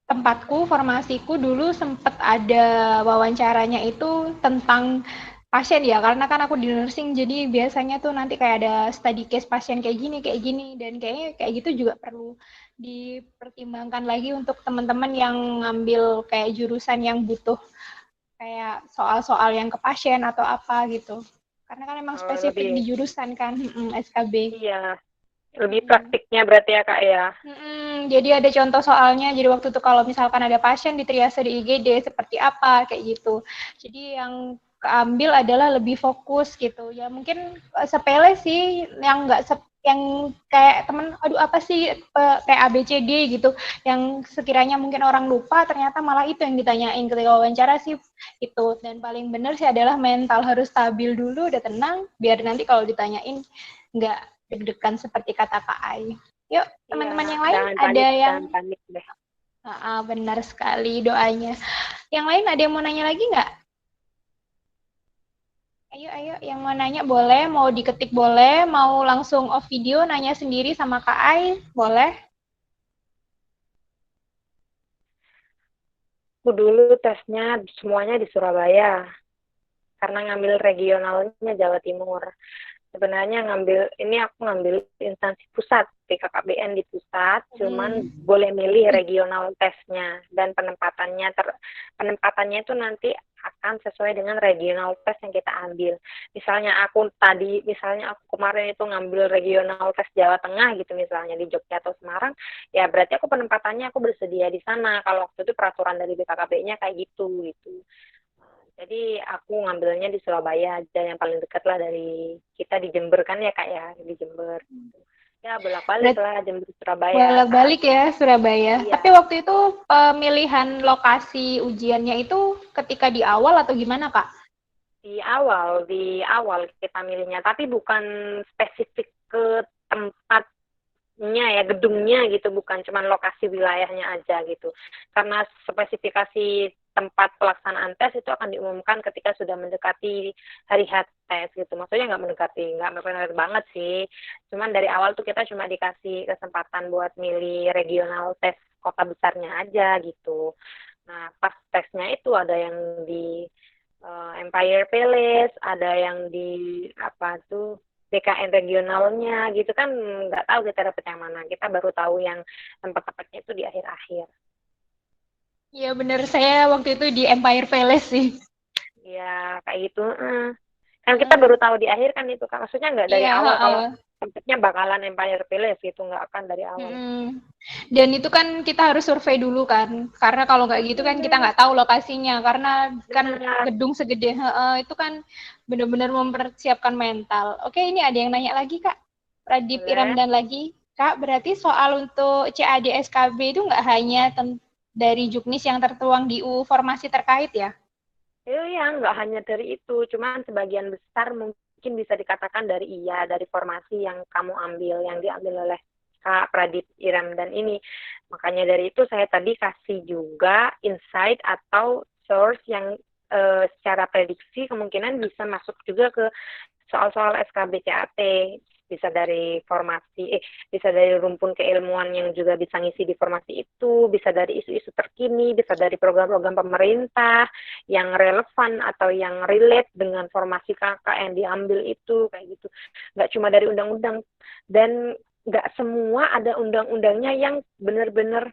tempatku, formasiku dulu sempat ada wawancaranya itu tentang pasien ya, karena kan aku di nursing, jadi biasanya tuh nanti kayak ada study case pasien kayak gini, dan kayaknya kayak gitu juga perlu dipertimbangkan lagi untuk teman-teman yang ngambil kayak jurusan yang butuh kayak soal-soal yang ke pasien atau apa gitu. Karena kan emang spesifik di Lebih, jurusan kan, SKB. iya, lebih praktiknya berarti ya Kak ya. Jadi ada contoh soalnya, jadi waktu itu kalau misalkan ada pasien di triase di IGD seperti apa, kayak gitu. Jadi yang keambil adalah lebih fokus gitu. Ya mungkin sepele sih, yang nggak yang kayak temen, aduh apa sih kayak ABCD gitu, yang sekiranya mungkin orang lupa, ternyata malah itu yang ditanyain ketika wawancara sih itu. Dan paling benar sih adalah mental harus stabil dulu, udah tenang, biar nanti kalau ditanyain nggak deg-degan seperti kata Kak Ai. Yuk, Iya, teman-teman yang lain ada yang jangan panik deh. benar sekali doanya. Yang lain ada yang mau nanya lagi nggak? Ayo, ayo, yang mau nanya boleh, mau diketik boleh, mau langsung off video nanya sendiri sama Kak Ai, boleh. Aku dulu tesnya semuanya di Surabaya, karena ngambil regionalnya Jawa Timur. Sebenarnya aku ngambil instansi pusat, BKKBN di pusat, cuman boleh milih regional tesnya, dan penempatannya itu nanti akan sesuai dengan regional tes yang kita ambil. Misalnya aku kemarin itu ngambil regional tes Jawa Tengah gitu, misalnya di Jogja atau Semarang, ya berarti penempatannya aku bersedia di sana. Kalau waktu itu peraturan dari BKKB-nya kayak gitu. Jadi aku ngambilnya di Surabaya aja, yang paling dekat lah dari kita di Jember kan ya Kak ya, di Jember. Ya bolak-balik lah Jember Surabaya saat. Bolak-balik ya Surabaya. Iya, Tapi waktu itu pemilihan lokasi ujiannya itu ketika di awal atau gimana Kak? di awal kita milihnya, tapi bukan spesifik ke tempatnya ya, gedungnya gitu, bukan cuman lokasi wilayahnya aja gitu. Karena spesifikasi tempat pelaksanaan tes itu akan diumumkan ketika sudah mendekati hari H tes gitu. Maksudnya nggak benar banget sih. Cuman dari awal tuh kita cuma dikasih kesempatan buat milih regional tes kota besarnya aja gitu. Nah, pas tesnya itu ada yang di Empire Palace, ada yang di apa tuh BKN regionalnya gitu kan, nggak tahu kita dapet yang mana. Kita baru tahu yang tempat-tempatnya itu di akhir-akhir. Iya bener, saya waktu itu di Empire Palace sih. Ya kayak gitu. Kan kita baru tahu di akhir kan itu kan. Maksudnya nggak dari Iya, awal kalau tempatnya bakalan Empire Palace gitu, nggak akan dari awal. Dan itu kan kita harus survei dulu kan, karena kalau nggak gitu kan kita nggak tahu lokasinya, karena kan Benar. gedung segede itu kan benar-benar mempersiapkan mental. Oke, ini ada yang nanya lagi Kak, Pradip Iram Boleh. dan lagi Kak, berarti soal untuk CAD SKB itu nggak hanya dari Juknis yang tertuang di UU formasi terkait ya? Ya, nggak hanya dari itu, cuman sebagian besar mungkin bisa dikatakan dari formasi yang kamu ambil, yang diambil oleh Kak Pradip Iram dan ini. Makanya dari itu saya tadi kasih juga insight atau source yang secara prediksi kemungkinan bisa masuk juga ke soal-soal SKB CAT, bisa dari bisa dari rumpun keilmuan yang juga bisa ngisi di formasi itu, bisa dari isu-isu terkini, bisa dari program-program pemerintah yang relevan atau yang relate dengan formasi kakak yang diambil itu, kayak gitu. Nggak cuma dari undang-undang, dan nggak semua ada undang-undangnya yang benar-benar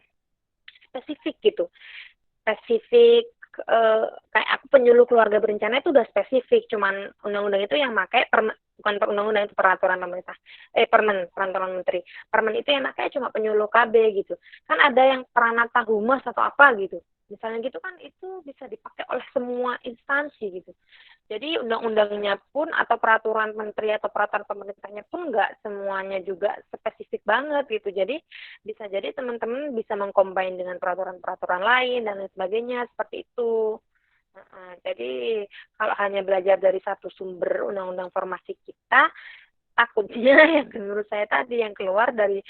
spesifik gitu. Spesifik kayak aku penyuluh keluarga berencana itu udah spesifik, cuman undang-undang itu yang pakai bukan undang-undang, itu peraturan pemerintah, peraturan menteri. Permen itu yang pakai cuma penyuluh KB gitu. Kan ada yang peranata humas atau apa gitu. Misalnya gitu kan itu bisa dipakai oleh semua instansi gitu. Jadi undang-undangnya pun atau peraturan menteri atau peraturan pemerintahnya pun nggak semuanya juga spesifik banget gitu. Jadi bisa jadi teman-teman bisa mengcombine dengan peraturan-peraturan lain dan lain sebagainya seperti itu. Jadi kalau hanya belajar dari satu sumber undang-undang formasi kita, takutnya yang menurut saya tadi yang keluar dari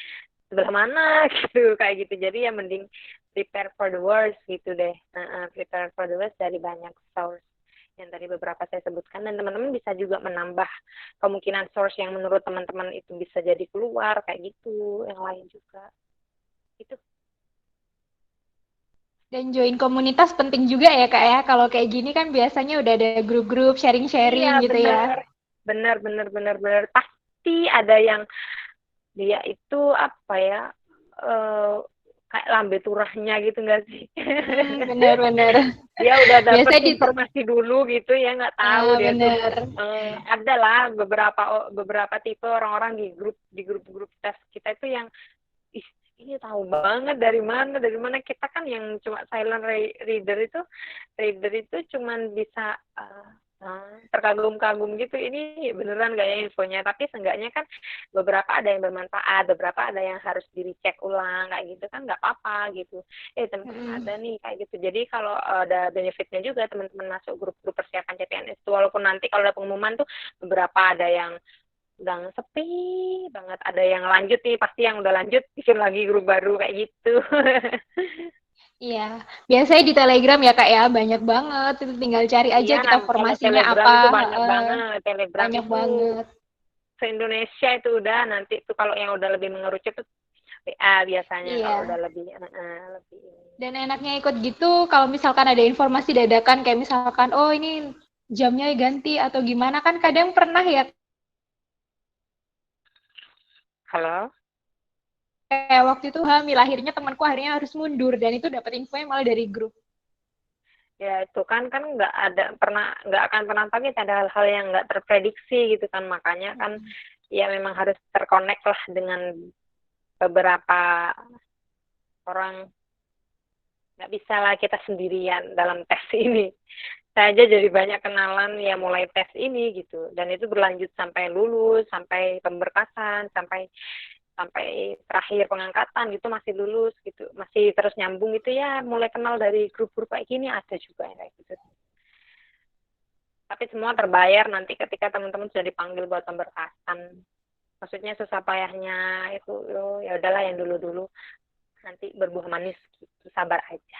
sebelah mana gitu kayak gitu. Jadi ya mending prepare for the worst gitu deh. Prepare for the worst dari banyak source yang tadi beberapa saya sebutkan, dan teman-teman bisa juga menambah kemungkinan source yang menurut teman-teman itu bisa jadi keluar kayak gitu, yang lain juga itu. Dan join komunitas penting juga ya Kak ya. Kalau kayak gini kan biasanya udah ada grup-grup sharing-sharing Iya gitu ya. benar pasti ada yang dia itu apa ya, kayak lambe turahnya gitu nggak sih? Benar-benar. Dia udah dapet Biasanya informasi dulu gitu ya, nggak tahu dia tuh. benar. Ada lah beberapa tipe orang-orang di grup-grup tes kita itu yang ini tahu banget dari mana kita kan yang cuma silent reader itu cuman bisa terkagum-kagum gitu, ini beneran gak ya infonya, tapi seenggaknya kan beberapa ada yang bermanfaat, beberapa ada yang harus dicek ulang kayak gitu kan, nggak apa-apa gitu. Teman-teman ada nih kayak gitu. Jadi kalau ada benefitnya juga teman-teman masuk grup-grup persiapan CPNS itu, walaupun nanti kalau ada pengumuman tuh beberapa ada yang udah sepi banget, ada yang lanjut nih, pasti yang udah lanjut bikin lagi grup baru kayak gitu. Iya, biasanya di Telegram ya Kak ya, banyak banget. Itu tinggal cari aja Iya, kita kalau formasinya Telegram apa. itu banyak banget. Telegram Banyak itu banget. se-Indonesia itu udah, nanti itu kalau yang udah lebih mengerucut tuh WA biasanya kalau Iya. udah lebih lebih. Dan enaknya ikut gitu kalau misalkan ada informasi dadakan kayak misalkan oh ini jamnya ganti atau gimana, kan kadang pernah ya Halo? kayak waktu itu hamil, akhirnya temanku akhirnya harus mundur dan itu dapat infonya malah dari grup. Ya itu kan nggak akan pernah tahu, ada hal-hal yang nggak terprediksi gitu kan, makanya kan ya memang harus terkonek lah dengan beberapa orang, nggak bisa lah kita sendirian dalam tes ini. Saya aja jadi banyak kenalan ya mulai tes ini gitu, dan itu berlanjut sampai lulus, sampai pemberkasan, sampai terakhir pengangkatan gitu masih lulus gitu, masih terus nyambung gitu ya, mulai kenal dari grup-grup kayak gini ada juga yang kayak gitu. Tapi semua terbayar nanti ketika teman-teman sudah dipanggil buat pemberkasan. Maksudnya susah payahnya itu ya udahlah yang dulu-dulu nanti berbuah manis gitu, sabar aja.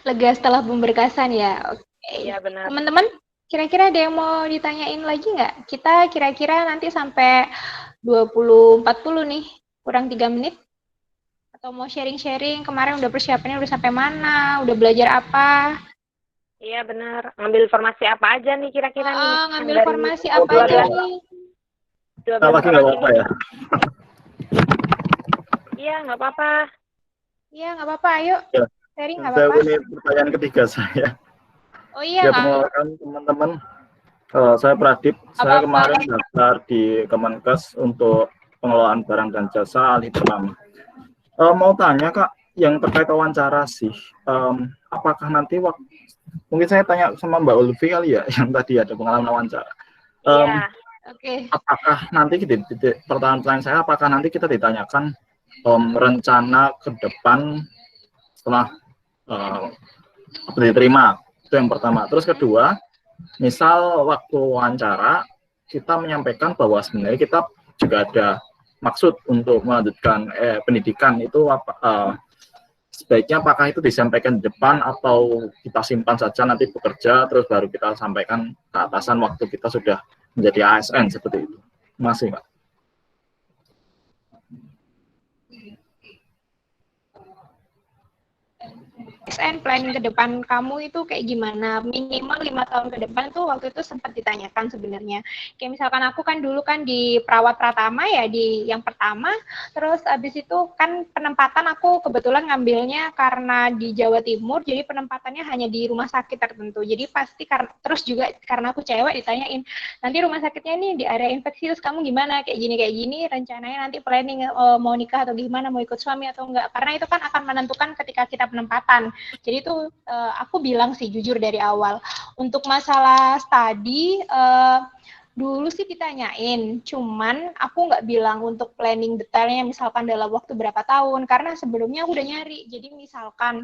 Lega setelah pemberkasan ya. Oke. Iya benar. Teman-teman, kira-kira ada yang mau ditanyain lagi nggak? Kita kira-kira nanti sampai 20.40 nih, kurang 3 menit. Atau mau sharing-sharing, kemarin udah persiapannya udah sampai mana, udah belajar apa? Iya benar. Ngambil informasi apa aja nih kira-kira nih? Ngambil Dari informasi apa aja nih? 12 lagi nggak apa-apa ya? Iya nggak apa-apa. Iya nggak apa-apa, ayo. Ya. Sharing nggak apa-apa. Ini pertanyaan ketiga saya. Oh iya, ya pengelolaan teman-teman. Saya Pradip. Saya kemarin daftar di Kemenkes untuk pengelolaan barang dan jasa alih pertama. Mau tanya Kak, yang terkait wawancara sih, apakah nanti mungkin saya tanya sama Mbak Ulfi kali ya, yang tadi ada pengalaman wawancara. Iya. Oke. Apakah nanti pertanyaan saya, apakah nanti kita ditanyakan rencana ke depan setelah diterima, itu yang pertama. Terus kedua, misal waktu wawancara kita menyampaikan bahwa sebenarnya kita juga ada maksud untuk melanjutkan pendidikan, itu sebaiknya apakah itu disampaikan di depan atau kita simpan saja nanti bekerja terus baru kita sampaikan ke atasan waktu kita sudah menjadi ASN seperti itu. Masih Pak. ASN planning ke depan kamu itu kayak gimana? Minimal 5 tahun ke depan tuh waktu itu sempat ditanyakan sebenarnya. Kayak misalkan aku kan dulu kan di perawat Pratama ya, di yang pertama, terus abis itu kan penempatan aku kebetulan ngambilnya karena di Jawa Timur, jadi penempatannya hanya di rumah sakit tertentu. Jadi pasti terus juga karena aku cewek ditanyain, nanti rumah sakitnya nih di area infeksi, terus kamu gimana? Kayak gini, rencananya nanti planning mau nikah atau gimana, mau ikut suami atau enggak. Karena itu kan akan menentukan ketika kita penempatan. Jadi itu aku bilang sih jujur dari awal. Untuk masalah studi, dulu sih ditanyain, cuman aku nggak bilang untuk planning detailnya misalkan dalam waktu berapa tahun, karena sebelumnya aku udah nyari. Jadi misalkan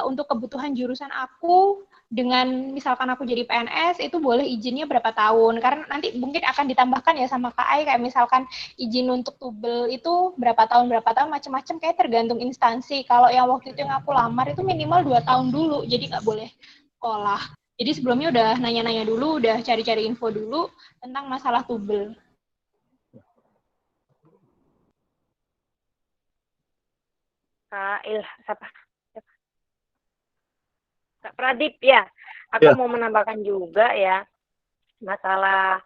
untuk kebutuhan jurusan aku, dengan misalkan aku jadi PNS, itu boleh izinnya berapa tahun, karena nanti mungkin akan ditambahkan ya sama KAI, kayak misalkan izin untuk tubel itu berapa tahun, macam-macam, kayak tergantung instansi. Kalau yang waktu itu yang aku lamar itu minimal 2 tahun dulu, jadi nggak boleh sekolah. Jadi sebelumnya udah nanya-nanya dulu, udah cari-cari info dulu tentang masalah tubel. Kak siapa? Kak Pradip ya. Aku mau menambahkan juga ya, masalah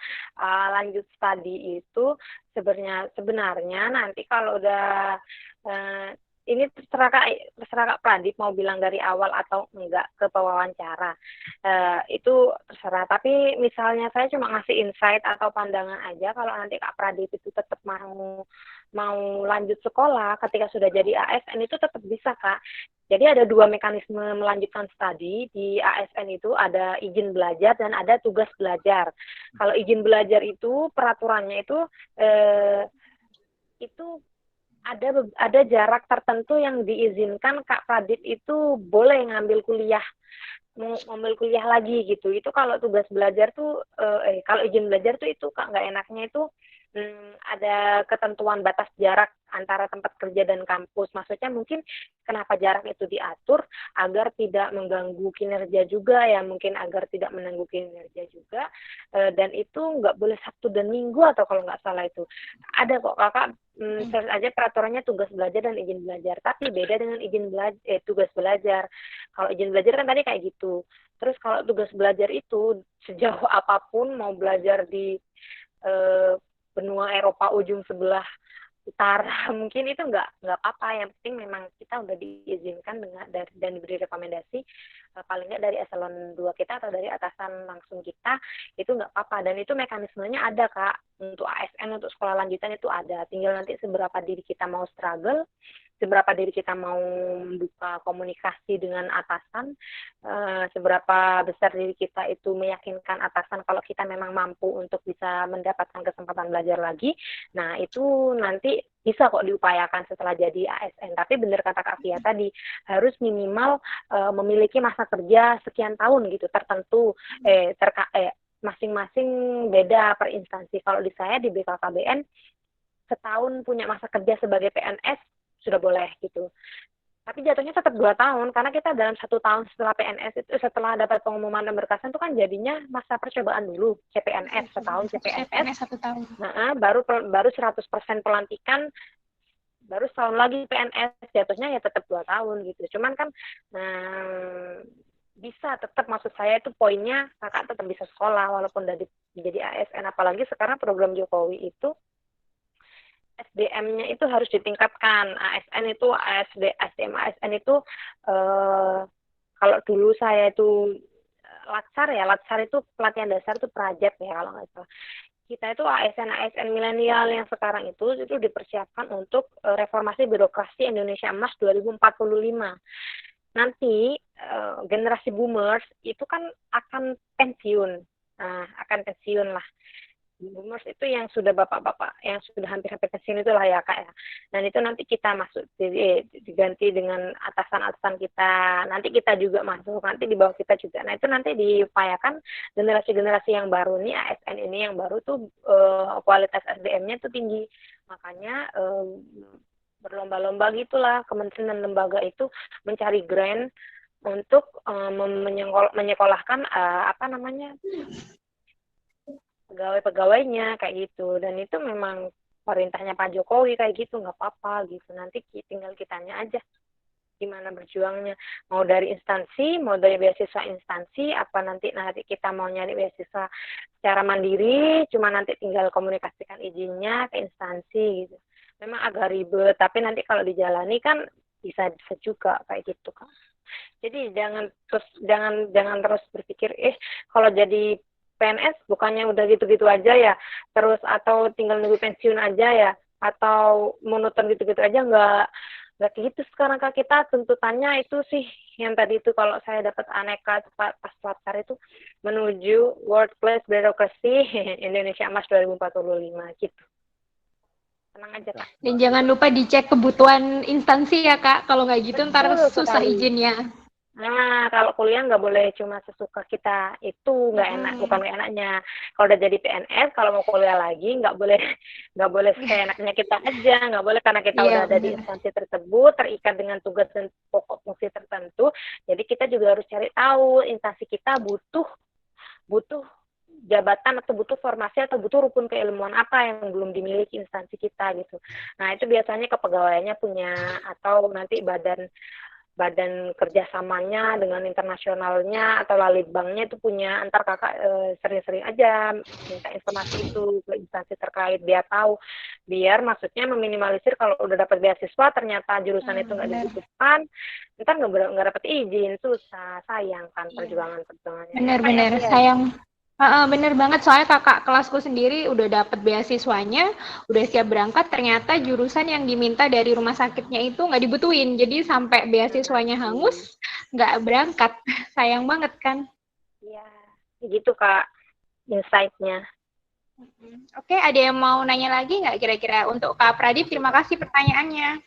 lanjut studi itu sebenarnya nanti kalau udah ini terserah Kak Pradip mau bilang dari awal atau enggak ke pewawancara, itu terserah. Tapi misalnya saya cuma ngasih insight atau pandangan aja, kalau nanti Kak Pradip itu tetap mau lanjut sekolah ketika sudah jadi ASN itu tetap bisa, Kak. Jadi ada 2 mekanisme melanjutkan studi di ASN itu, ada izin belajar dan ada tugas belajar. Kalau izin belajar itu peraturannya itu ada jarak tertentu yang diizinkan Kak Pradip itu boleh ngambil kuliah lagi gitu. Itu kalau tugas belajar tuh kalau izin belajar tuh itu Kak, nggak enaknya itu ada ketentuan batas jarak antara tempat kerja dan kampus. Maksudnya mungkin kenapa jarak itu diatur agar tidak mengganggu kinerja juga ya, mungkin agar tidak mengganggu kinerja juga, dan itu nggak boleh Sabtu dan Minggu atau kalau nggak salah itu. Ada kok Kakak search aja peraturannya tugas belajar dan izin belajar, tapi beda dengan tugas belajar. Kalau izin belajar kan tadi kayak gitu. Terus kalau tugas belajar itu sejauh apapun, mau belajar di benua Eropa ujung sebelah utara mungkin itu nggak apa-apa. Yang penting memang kita udah diizinkan dan diberi rekomendasi paling nggak dari eselon 2 kita atau dari atasan langsung kita, itu nggak apa-apa. Dan itu mekanismenya ada Kak, untuk ASN, untuk sekolah lanjutan itu ada. Tinggal nanti seberapa diri kita mau struggle, seberapa diri kita mau buka komunikasi dengan atasan, seberapa besar diri kita itu meyakinkan atasan kalau kita memang mampu untuk bisa mendapatkan kesempatan belajar lagi. Nah itu nanti bisa kok diupayakan setelah jadi ASN. Tapi benar kata Kak Fia tadi, harus minimal memiliki masa kerja sekian tahun gitu, tertentu, masing-masing beda per instansi. Kalau di saya di BKKBN setahun punya masa kerja sebagai PNS sudah boleh gitu. Tapi jatuhnya tetap 2 tahun, karena kita dalam 1 tahun setelah PNS itu, setelah dapat pengumuman dan berkasan itu kan jadinya masa percobaan dulu, CPNS, setahun CPNS. 1 tahun. Nah, baru 100% pelantikan, baru setahun lagi PNS, jatuhnya ya tetap 2 tahun gitu. Cuman kan bisa tetap, maksud saya itu poinnya Kakak tetap bisa sekolah walaupun udah jadi ASN. Apalagi sekarang program Jokowi itu SDM-nya itu harus ditingkatkan. ASN itu SDM ASN itu kalau dulu saya itu Latsar itu pelatihan dasar itu Prajab ya kalau nggak salah. Kita itu ASN milenial yang sekarang itu dipersiapkan untuk reformasi birokrasi Indonesia Emas 2045. Nanti generasi boomers itu kan akan pensiun. Nah, akan pensiun lah. Boomers itu yang sudah bapak-bapak yang sudah hampir pensiun itulah ya Kak ya. Dan itu nanti kita masuk diganti dengan atasan-atasan kita. Nanti kita juga masuk, nanti di bawah kita juga. Nah itu nanti diupayakan generasi-generasi yang baru nih, ASN ini yang baru tuh kualitas SDM-nya tuh tinggi. Makanya berlomba-lomba gitulah kementerian dan lembaga itu mencari grant untuk menyekolahkan pegawai-pegawainya kayak gitu. Dan itu memang perintahnya Pak Jokowi kayak gitu, nggak apa-apa gitu. Nanti tinggal kitanya aja gimana berjuangnya, mau dari instansi, mau dari beasiswa instansi, apa nanti kita mau nyari beasiswa secara mandiri, cuma nanti tinggal komunikasikan izinnya ke instansi gitu. Memang agak ribet, tapi nanti kalau dijalani kan bisa juga kayak gitu kan. Jadi jangan terus berpikir kalau jadi PNS bukannya udah gitu-gitu aja ya, terus atau tinggal nunggu pensiun aja ya, atau monoton gitu-gitu aja, Nggak gitu sekarang Kak, kita tuntutannya itu sih yang tadi itu kalau saya dapat aneka pas Latar itu menuju world class bureaucracy Indonesia Emas 2045 gitu. Tenang aja Kak. Dan jangan lupa dicek kebutuhan instansi ya Kak. Kalau nggak gitu ntar Betul susah sekali. izinnya. Nah, kalau kuliah nggak boleh cuma sesuka kita, itu nggak enak, bukan nggak enaknya. Kalau udah jadi PNS, kalau mau kuliah lagi nggak boleh seenaknya kita aja, nggak boleh karena kita udah Iya, ada di benar. instansi tersebut, terikat dengan tugas dan pokok fungsi tertentu. Jadi kita juga harus cari tahu instansi kita butuh jabatan atau butuh formasi atau butuh rukun keilmuan apa yang belum dimiliki instansi kita gitu. Nah, itu biasanya kepegawaiannya punya atau nanti badan kerjasamanya dengan internasionalnya atau Lalitbangnya itu punya. Antar kakak sering-sering aja minta informasi itu ke instansi terkait biar tahu, biar maksudnya meminimalisir kalau udah dapat beasiswa ternyata jurusan itu nggak Benar. dibutuhkan, ntar nggak dapat izin, susah, sayang kan Iya. perjuangannya ya kak ya. Benar-benar sayang. Bener banget, soalnya kakak kelasku sendiri udah dapet beasiswanya, udah siap berangkat, ternyata jurusan yang diminta dari rumah sakitnya itu nggak dibutuhin, jadi sampai beasiswanya hangus, nggak berangkat. Sayang banget kan? Iya, gitu kak insight-nya. Oke, ada yang mau nanya lagi nggak kira-kira untuk Kak Pradip? Terima kasih pertanyaannya.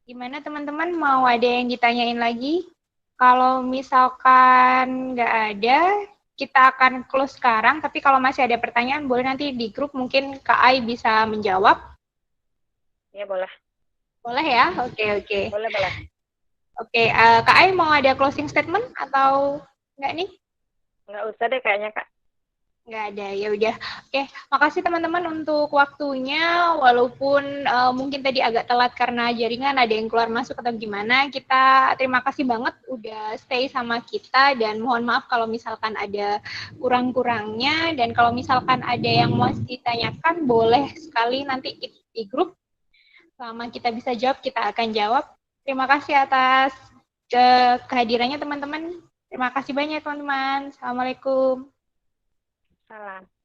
Gimana teman-teman, mau ada yang ditanyain lagi? Kalau misalkan nggak ada, kita akan close sekarang. Tapi kalau masih ada pertanyaan, boleh nanti di grup mungkin Kak Ai bisa menjawab. Ya boleh. Boleh ya? Oke, oke. Boleh. Oke, Kak Ai mau ada closing statement atau nggak nih? Nggak usah deh kayaknya kak. Nggak ada, ya udah. Oke, makasih teman-teman untuk waktunya. Walaupun mungkin tadi agak telat karena jaringan ada yang keluar masuk atau gimana, kita terima kasih banget udah stay sama kita dan mohon maaf kalau misalkan ada kurang-kurangnya dan kalau misalkan ada yang mau ditanyakan boleh sekali nanti di grup. Selama kita bisa jawab, kita akan jawab. Terima kasih atas kehadirannya teman-teman. Terima kasih banyak teman-teman. Assalamualaikum. Salam.